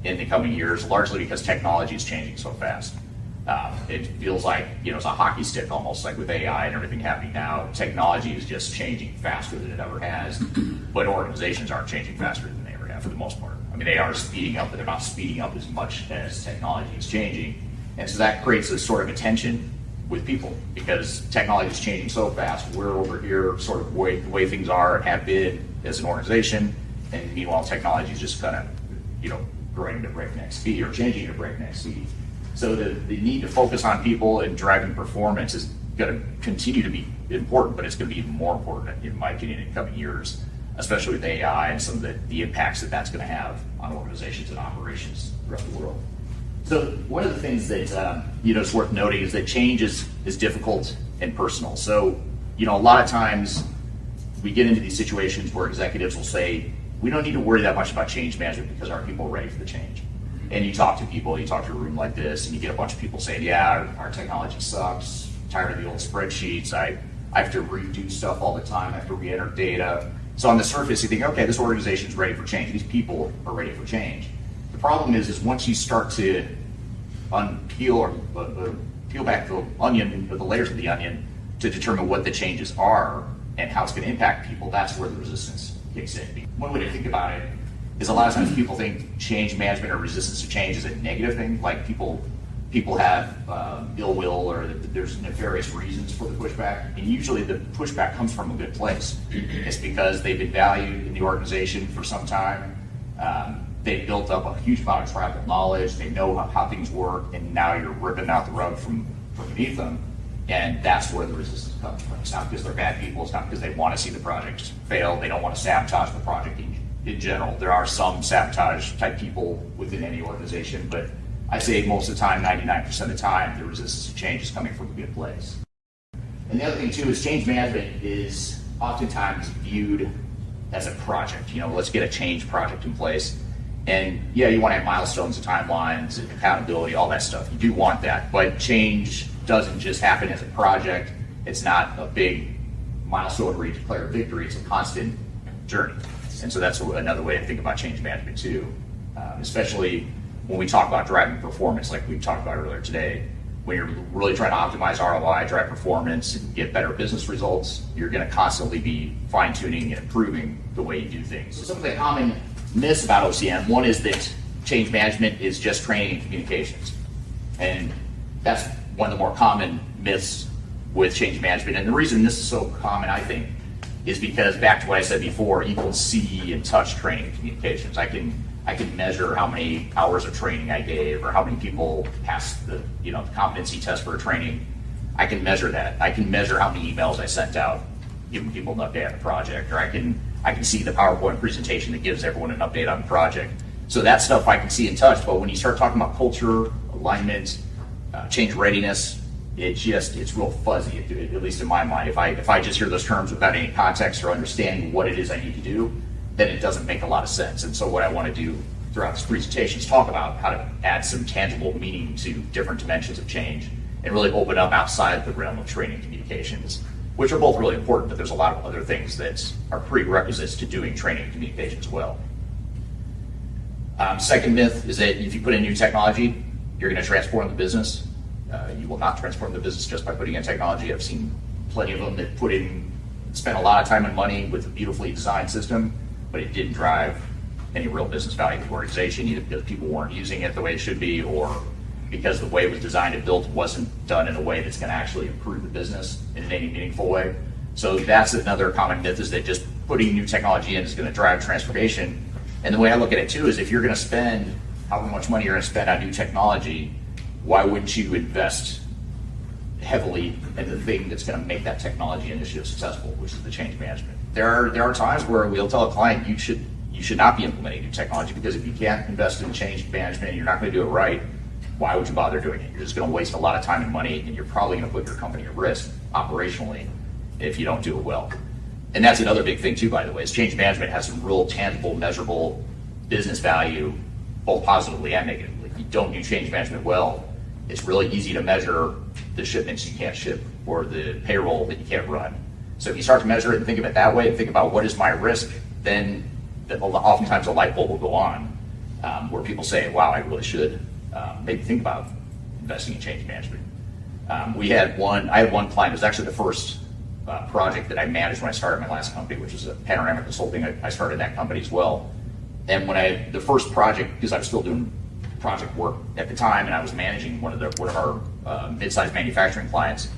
in the coming years, largely because technology is changing so fast. It feels like, it's a hockey stick almost, like with AI and everything happening now. Technology is just changing faster than it ever has, but organizations aren't changing faster than they ever have for the most part. I mean, they are speeding up, but they're not speeding up as much as technology is changing. And so that creates this sort of a tension with people because technology is changing so fast. We're over here sort of the way things are and have been as an organization, and meanwhile technology is just kind of growing at a breakneck speed or changing at a breakneck speed. So the need to focus on people and driving performance is going to continue to be important, but it's going to be even more important in my opinion in coming years, especially with AI and some of the impacts that that's going to have on organizations and operations throughout the world. So one of the things that is worth noting is that change is difficult and personal. So a lot of times we get into these situations where executives will say, we don't need to worry that much about change management because our people are ready for the change. And you talk to people, you talk to a room like this, and you get a bunch of people saying, yeah, our technology sucks, I'm tired of the old spreadsheets, I have to redo stuff all the time, I have to re-enter data. So on the surface, you think, okay, this organization's ready for change, these people are ready for change. The problem is once you start to peel back the onion, or the layers of the onion, to determine what the changes are and how it's going to impact people, that's where the resistance kicks in. One way to think about it is a lot of times people think change management or resistance to change is a negative thing, like people have ill will or there's nefarious reasons for the pushback, and usually the pushback comes from a good place. It's because they've been valued in the organization for some time. They've built up a huge amount of tribal knowledge. They know how things work, and now you're ripping out the rug from beneath them. And that's where the resistance comes from. It's not because they're bad people. It's not because they want to see the project fail. They don't want to sabotage the project in general. There are some sabotage type people within any organization, but I say most of the time, 99% of the time, the resistance to change is coming from a good place. And the other thing too is change management is oftentimes viewed as a project. Let's get a change project in place. And yeah, you want to have milestones and timelines and accountability, all that stuff. You do want that, but change doesn't just happen as a project. It's not a big milestone where you declare victory. It's a constant journey. And so that's another way to think about change management too, especially when we talk about driving performance, like we talked about earlier today. When you're really trying to optimize ROI, drive performance, and get better business results, you're going to constantly be fine-tuning and improving the way you do things. So some of the common myths about OCM, one is that change management is just training and communications. And that's one of the more common myths with change management. And the reason this is so common, I think, is because back to what I said before, you can see and touch training and communications. I can measure how many hours of training I gave, or how many people passed the competency test for a training. I can measure that. I can measure how many emails I sent out, giving people an update on the project, or I can see the PowerPoint presentation that gives everyone an update on the project. So that stuff I can see and touch. But when you start talking about culture, alignment, change readiness, it's real fuzzy, at least in my mind. If I just hear those terms without any context or understanding what it is I need to do, then it doesn't make a lot of sense. And so what I want to do throughout this presentation is talk about how to add some tangible meaning to different dimensions of change and really open up outside the realm of training communications, which are both really important, but there's a lot of other things that are prerequisites to doing training and communications well. Second myth is that if you put in new technology, you're going to transform the business. You will not transform the business just by putting in technology. I've seen plenty of them that spent a lot of time and money with a beautifully designed system, but it didn't drive any real business value to the organization, either because people weren't using it the way it should be, or because the way it was designed and built wasn't done in a way that's going to actually improve the business in any meaningful way. So that's another common myth, is that just putting new technology in is going to drive transformation. And the way I look at it too is, if you're going to spend however much money you're going to spend on new technology, why wouldn't you invest heavily in the thing that's going to make that technology initiative successful, which is the change management? There are times where we'll tell a client, you should not be implementing new technology, because if you can't invest in change management and you're not going to do it right, why would you bother doing it? You're just going to waste a lot of time and money, and you're probably going to put your company at risk operationally if you don't do it well. And that's another big thing too, by the way, is change management has some real tangible, measurable business value, both positively and negatively. If you don't do change management well, it's really easy to measure the shipments you can't ship, or the payroll that you can't run. So if you start to measure it and think of it that way, and think about what is my risk, then oftentimes a light bulb will go on, where people say, wow, I really should maybe think about investing in change management. I had one client, it was actually the first project that I managed when I started my last company, which was a Panorama Consulting. I started that company as well. And the first project, because I was still doing project work at the time, and I was managing one of our mid-sized manufacturing clients,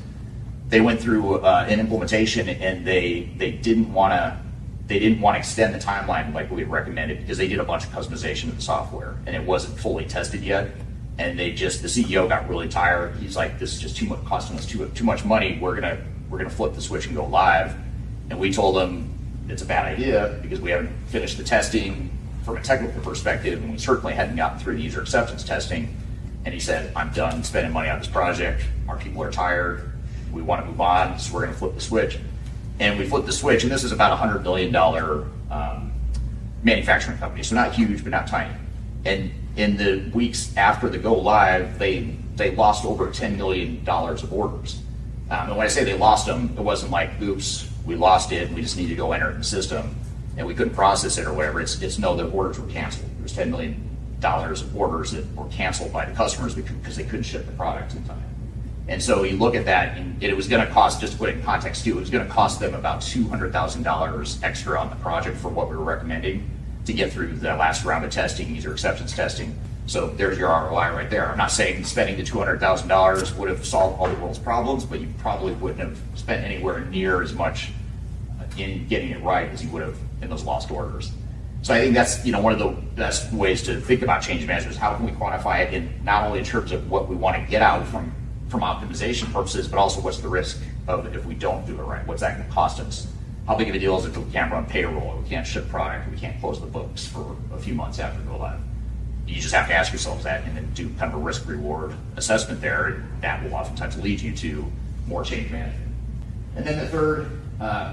they went through an implementation, and they didn't want to extend the timeline like we had recommended, because they did a bunch of customization of the software and it wasn't fully tested yet. And the CEO got really tired. He's like, this is just too much, costing us too much money. We're gonna flip the switch and go live. And we told him it's a bad idea, because we haven't finished the testing from a technical perspective, and we certainly hadn't gotten through the user acceptance testing. And he said, I'm done spending money on this project. Our people are tired. We want to move on, so we're going to flip the switch. And we flipped the switch, and this is about $100 million manufacturing company, so not huge, but not tiny. And in the weeks after the go live, they lost over $10 million of orders. And when I say they lost them, it wasn't like, oops, we lost it, we just need to go enter it in the system, and we couldn't process it or whatever. It's no, the orders were canceled. There was $10 million of orders that were canceled by the customers because they couldn't ship the product in time. And so you look at that, and it was going to cost, just to put it in context too, it was going to cost them about $200,000 extra on the project for what we were recommending to get through the last round of testing, user acceptance testing. So there's your ROI right there. I'm not saying spending the $200,000 would have solved all the world's problems, but you probably wouldn't have spent anywhere near as much in getting it right as you would have in those lost orders. So I think that's one of the best ways to think about change management is how can we quantify it, in not only in terms of what we want to get out from optimization purposes, but also what's the risk of it if we don't do it right. What's that going to cost us? How big of a deal is it if we can't run payroll, or we can't ship product, or we can't close the books for a few months after go live? You just have to ask yourselves that, and then do kind of a risk-reward assessment there, and that will oftentimes lead you to more change management. And then the third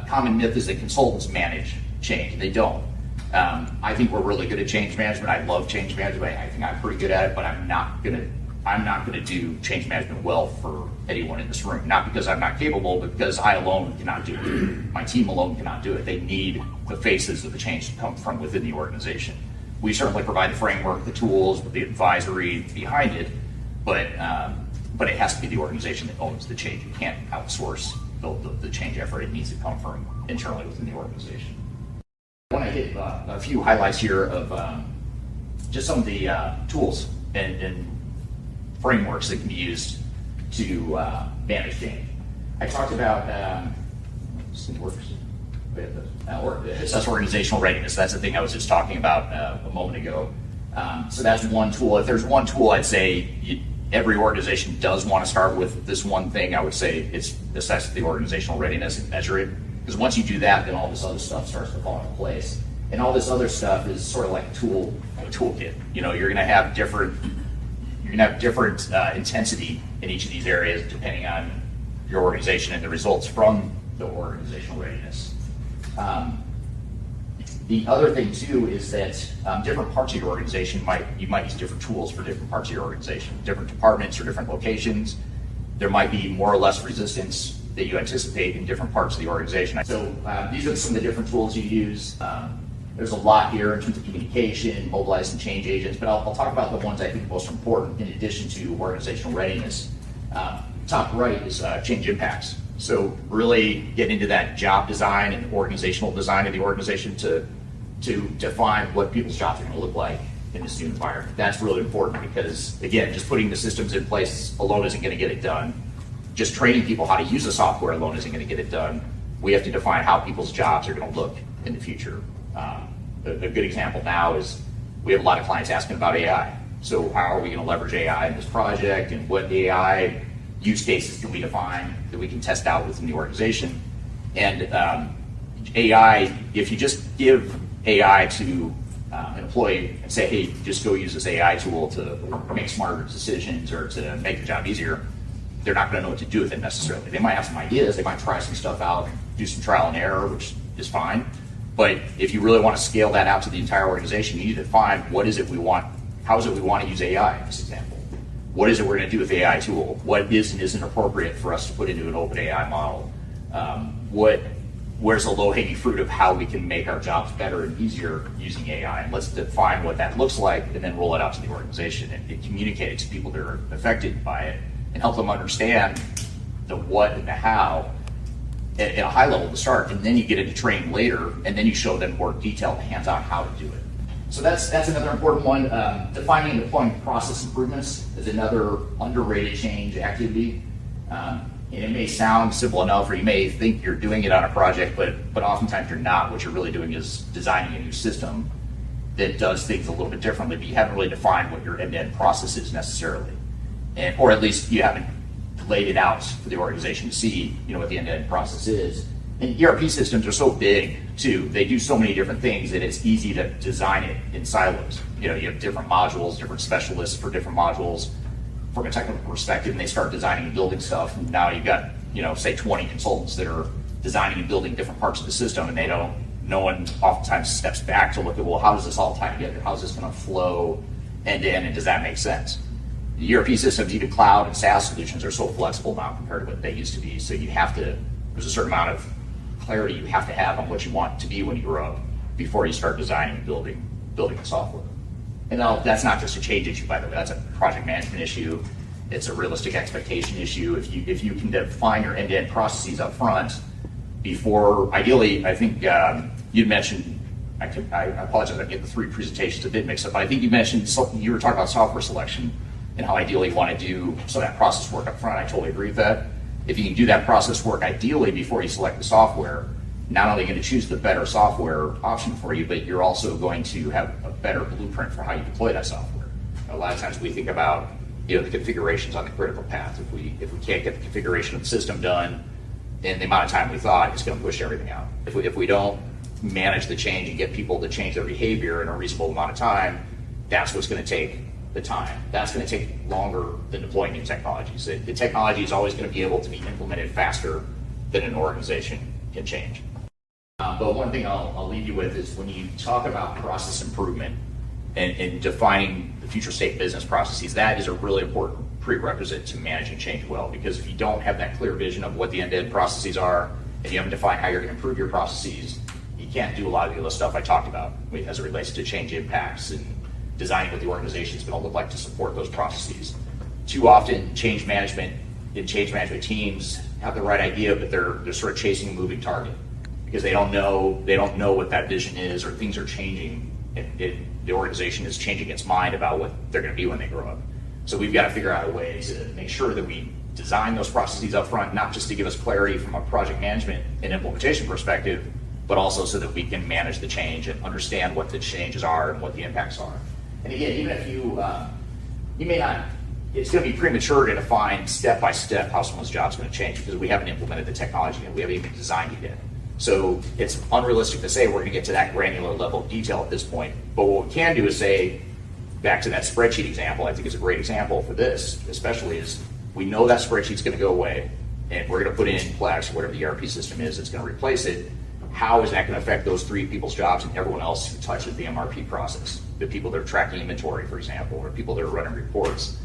common myth is that consultants manage change. They don't. I think we're really good at change management. I love change management. I think I'm pretty good at it, but I'm not going to I'm not going to do change management well for anyone in this room, not because I'm not capable, but because I alone cannot do it. My team alone cannot do it. They need the faces of the change to come from within the organization. We certainly provide the framework, the tools, the advisory behind it, but it has to be the organization that owns the change. You can't outsource the change effort. It needs to come from internally within the organization. I want to hit a few highlights here of just some of the tools and frameworks that can be used to manage change. I talked about assess organizational readiness. That's the thing I was just talking about a moment ago. So that's one tool. If there's one tool, I'd say every organization does want to start with this one thing. I would say it's assess the organizational readiness and measure it. Because once you do that, then all this other stuff starts to fall into place. And all this other stuff is sort of like a toolkit. You know, you're going to have different intensity in each of these areas depending on your organization and the results from the organizational readiness. The other thing too is that different parts of your organization you might use different tools for different parts of your organization. Different departments or different locations, there might be more or less resistance that you anticipate in different parts of the organization. So these are some of the different tools you use. There's a lot here in terms of communication, mobilizing change agents, but I'll talk about the ones I think most important in addition to organizational readiness. Top right is change impacts. So really get into that job design and organizational design of the organization to define what people's jobs are going to look like in this new environment. That's really important because, again, just putting the systems in place alone isn't going to get it done. Just training people how to use the software alone isn't going to get it done. We have to define how people's jobs are going to look in the future. A good example now is we have a lot of clients asking about AI. So how are we going to leverage AI in this project, and what AI use cases can we define that we can test out within the organization? And AI, if you just give AI to an employee and say, hey, just go use this AI tool to make smarter decisions or to make the job easier, they're not going to know what to do with it necessarily. They might have some ideas, they might try some stuff out, do some trial and error, which is fine. But if you really want to scale that out to the entire organization, you need to define what is it we want, how is it we want to use AI in this example? What is it we're going to do with the AI tool? What is and isn't appropriate for us to put into an open AI model? Where's the low-hanging fruit of how we can make our jobs better and easier using AI? And let's define what that looks like and then roll it out to the organization and communicate it to people that are affected by it and help them understand the what and the how at a high level to start, and then you get into training later, and then you show them more detailed hands-on how to do it. So that's another important one. Defining and deploying process improvements is another underrated change activity. And it may sound simple enough, or you may think you're doing it on a project, but oftentimes you're not. What you're really doing is designing a new system that does things a little bit differently, but you haven't really defined what your end-to-end process is necessarily. Or at least you haven't laid it out for the organization to see, what the end-to-end process is. And ERP systems are so big too. They do so many different things that it's easy to design it in silos. You have different modules, different specialists for different modules from a technical perspective, and they start designing and building stuff. And now you've got, say 20 consultants that are designing and building different parts of the system, and no one oftentimes steps back to look at, well, how does this all tie together? How's this going to flow end to end, and does that make sense? The ERP systems, even cloud and SaaS solutions, are so flexible now compared to what they used to be. So there's a certain amount of clarity you have to have on what you want to be when you grow up before you start designing and building the software. And now that's not just a change issue, by the way. That's a project management issue. It's a realistic expectation issue. If you can define your end-to-end processes up front before, ideally, I think you'd mentioned, I apologize, I get the three presentations a bit mixed up, but I think you were talking about software selection and how ideally you want to do some of that process work up front. I totally agree with that. If you can do that process work ideally before you select the software, not only going to choose the better software option for you, but you're also going to have a better blueprint for how you deploy that software. A lot of times we think about the configurations on the critical path. If we can't get the configuration of the system done in the amount of time we thought, it's going to push everything out. If we don't manage the change and get people to change their behavior in a reasonable amount of time, that's what's going to take the time. That's going to take longer than deploying new technologies. The technology is always going to be able to be implemented faster than an organization can change. But one thing I'll leave you with is when you talk about process improvement, and defining the future state business processes, that is a really important prerequisite to managing change well, because if you don't have that clear vision of what the end-to-end processes are, and you haven't defined how you're going to improve your processes, you can't do a lot of the other stuff I talked about as it relates to change impacts and designing what the organization is going to look like to support those processes. Too often, change management teams have the right idea, but they're sort of chasing a moving target because they don't know what that vision is, or things are changing, and the organization is changing its mind about what they're going to be when they grow up. So we've got to figure out a way to make sure that we design those processes up front, not just to give us clarity from a project management and implementation perspective, but also so that we can manage the change and understand what the changes are and what the impacts are. And again, even if you may not, it's going to be premature to define step by step how someone's job is going to change, because we haven't implemented the technology yet. We haven't even designed it yet. So it's unrealistic to say we're going to get to that granular level of detail at this point. But what we can do is say, back to that spreadsheet example, I think is a great example for this, especially, is we know that spreadsheet's going to go away, and we're going to put in Plex, or whatever the ERP system is that's going to replace it. How is that going to affect those 3 people's jobs and everyone else who touches the MRP process? The people that are tracking inventory, for example, or people that are running reports,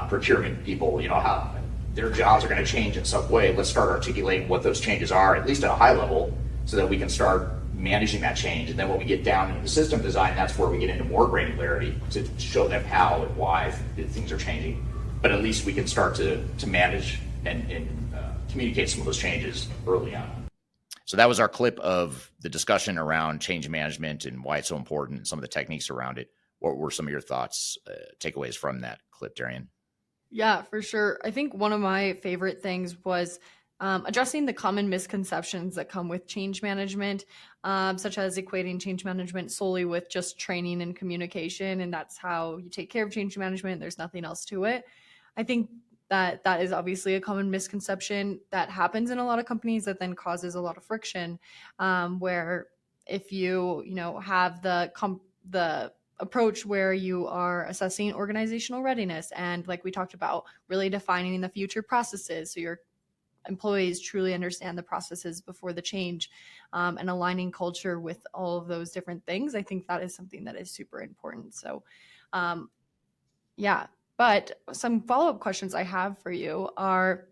procurement people, how their jobs are going to change in some way. Let's start articulating what those changes are, at least at a high level, so that we can start managing that change. And then when we get down into the system design, that's where we get into more granularity to show them how and why things are changing. But at least we can start to manage and communicate some of those changes early on. So that was our clip of the discussion around change management and why it's so important and some of the techniques around it. What were some of your thoughts, takeaways from that clip, Darian? Yeah, for sure. I think one of my favorite things was addressing the common misconceptions that come with change management, such as equating change management solely with just training and communication, and that's how you take care of change management. There's nothing else to it. I think that is obviously a common misconception that happens in a lot of companies that then causes a lot of friction, where if you have the approach where you are assessing organizational readiness and, like we talked about, really defining the future processes so your employees truly understand the processes before the change, and aligning culture with all of those different things. I think that is something that is super important. So yeah. But some follow-up questions I have for you are,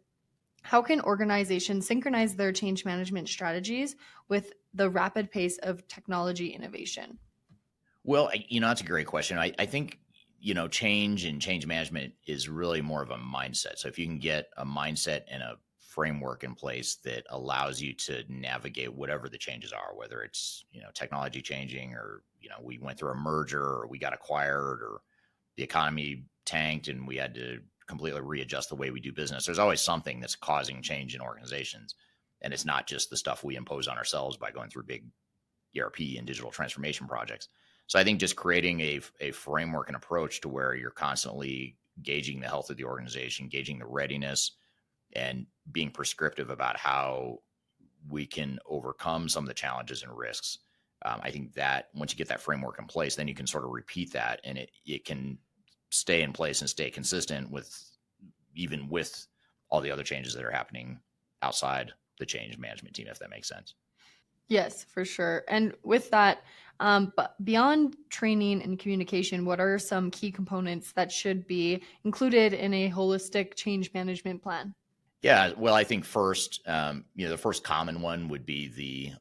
how can organizations synchronize their change management strategies with the rapid pace of technology innovation? Well, that's a great question. I think, change and change management is really more of a mindset. So if you can get a mindset and a framework in place that allows you to navigate whatever the changes are, whether it's, technology changing, or, we went through a merger, or we got acquired, or the economy tanked and we had to completely readjust the way we do business. There's always something that's causing change in organizations. And it's not just the stuff we impose on ourselves by going through big ERP and digital transformation projects. So I think just creating a framework and approach to where you're constantly gauging the health of the organization, gauging the readiness, and being prescriptive about how we can overcome some of the challenges and risks. I think that once you get that framework in place, then you can sort of repeat that, and it can stay in place and stay consistent even with all the other changes that are happening outside the change management team, if that makes sense. Yes, for sure. And with that, but beyond training and communication, what are some key components that should be included in a holistic change management plan? Yeah, well, I think first, the first common one would be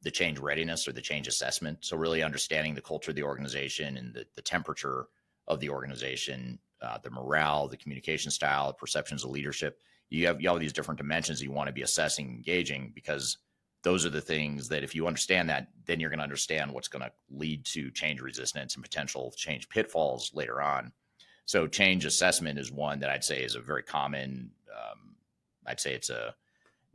the change readiness or the change assessment. So really understanding the culture of the organization and the temperature of the organization, the morale, the communication style, the perceptions of leadership. You have all these different dimensions you want to be assessing, engaging, because those are the things that if you understand that, then you're going to understand what's going to lead to change resistance and potential change pitfalls later on. So change assessment is one that I'd say is a very common, I'd say it's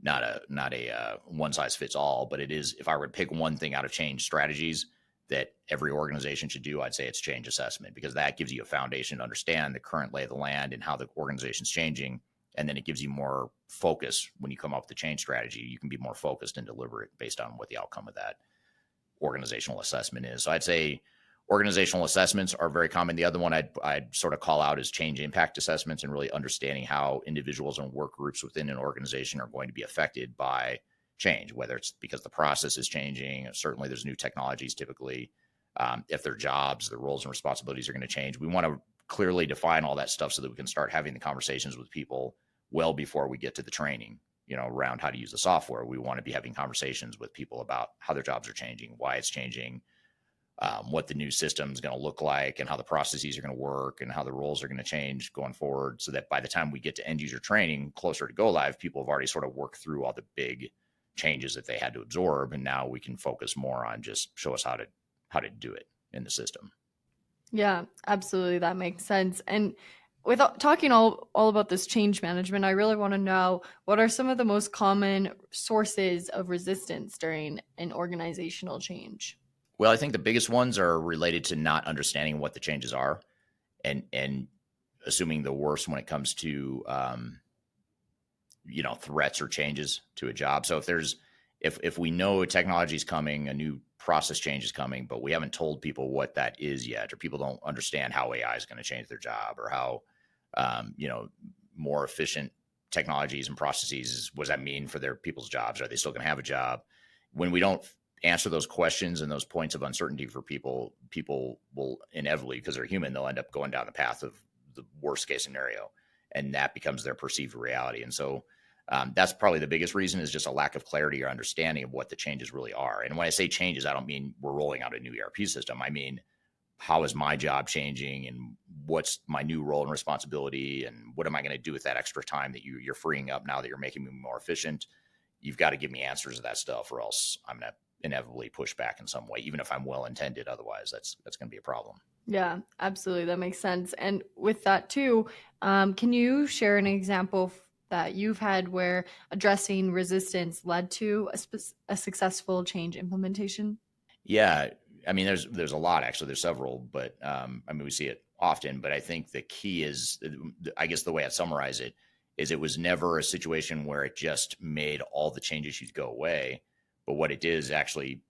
not a one size fits all, but it is, if I were to pick one thing out of change strategies that every organization should do, I'd say it's change assessment, because that gives you a foundation to understand the current lay of the land and how the organization's changing. And then it gives you more focus when you come up with the change strategy. You can be more focused and deliberate based on what the outcome of that organizational assessment is. So I'd say organizational assessments are very common. The other one I'd sort of call out is change impact assessments, and really understanding how individuals and work groups within an organization are going to be affected by change, whether it's because the process is changing. Certainly there's new technologies typically, if their jobs, their roles and responsibilities are going to change. We want to clearly define all that stuff so that we can start having the conversations with people well before we get to the training, around how to use the software. We want to be having conversations with people about how their jobs are changing, why it's changing, what the new system is going to look like, and how the processes are going to work, and how the roles are going to change going forward, so that by the time we get to end user training closer to go live, people have already sort of worked through all the big changes that they had to absorb. And now we can focus more on just show us how to do it in the system. Yeah, absolutely. That makes sense. And without talking all about this change management, I really want to know, what are some of the most common sources of resistance during an organizational change? Well, I think the biggest ones are related to not understanding what the changes are, and assuming the worst when it comes to threats or changes to a job. So if we know a technology is coming, a new process change is coming, but we haven't told people what that is yet, or people don't understand how AI is going to change their job, or how more efficient technologies and processes, what does that mean for their people's jobs? Are they still going to have a job? When we don't answer those questions and those points of uncertainty for people will inevitably, because they're human, they'll end up going down the path of the worst case scenario, and that becomes their perceived reality. And so that's probably the biggest reason, is just a lack of clarity or understanding of what the changes really are. And when I say changes, I don't mean we're rolling out a new ERP system. I mean, how is my job changing, and what's my new role and responsibility, and what am I going to do with that extra time that you're freeing up now that you're making me more efficient? You've got to give me answers to that stuff, or else I'm going to inevitably push back in some way, even if I'm well-intended. Otherwise, that's going to be a problem. Yeah, absolutely. That makes sense. And with that too, can you share an example that you've had where addressing resistance led to a successful change implementation? Yeah. I mean, there's a lot, actually. There's several, but we see it often. But I think the key is, I guess the way I'd summarize it is, it was never a situation where it just made all the change issues go away. But what it did is actually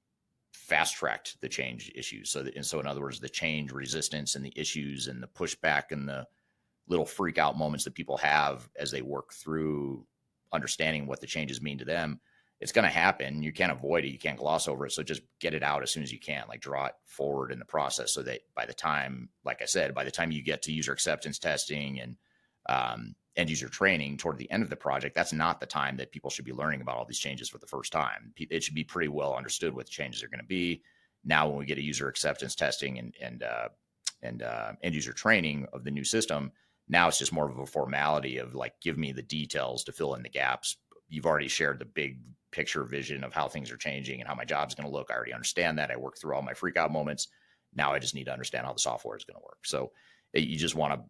fast-tracked the change issues. So in other words, the change resistance and the issues and the pushback and the little freak out moments that people have as they work through understanding what the changes mean to them, it's going to happen. You can't avoid it. You can't gloss over it. So just get it out as soon as you can, like draw it forward in the process, so that by the time, like I said, by the time you get to user acceptance testing and end user training toward the end of the project, that's not the time that people should be learning about all these changes for the first time. It should be pretty well understood what the changes are going to be. Now, when we get a user acceptance testing and end user training of the new system, now it's just more of a formality of, like, give me the details to fill in the gaps. You've already shared the big picture vision of how things are changing and how my job's going to look. I already understand that. I worked through all my freak out moments. Now I just need to understand how the software is going to work. So you just want to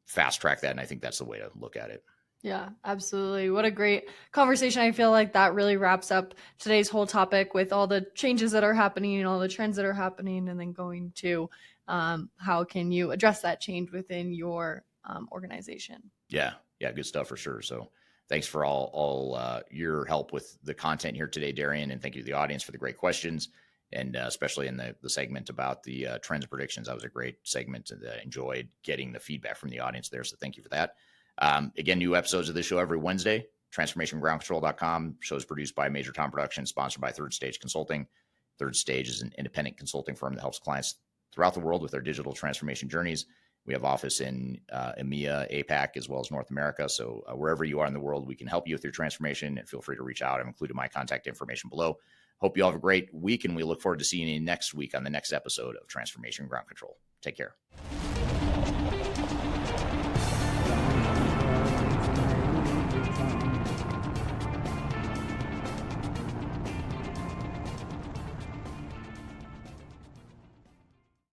fast track that. And I think that's the way to look at it. Yeah, absolutely. What a great conversation. I feel like that really wraps up today's whole topic, with all the changes that are happening and all the trends that are happening, and then going to how can you address that change within your organization. Yeah, good stuff for sure. So thanks for all your help with the content here today, Darian, and thank you to the audience for the great questions, and especially in the segment about the trends and predictions. That was a great segment, and I enjoyed getting the feedback from the audience there, so thank you for that. Again, new episodes of this show every Wednesday. TransformationGroundControl.com. Show is produced by Major Tom Productions, sponsored by Third Stage Consulting. Third Stage is an independent consulting firm that helps clients throughout the world with their digital transformation journeys. We have office in EMEA, APAC, as well as North America. So wherever you are in the world, we can help you with your transformation, and feel free to reach out. I've included my contact information below. Hope you all have a great week, and we look forward to seeing you next week on the next episode of Transformation Ground Control. Take care.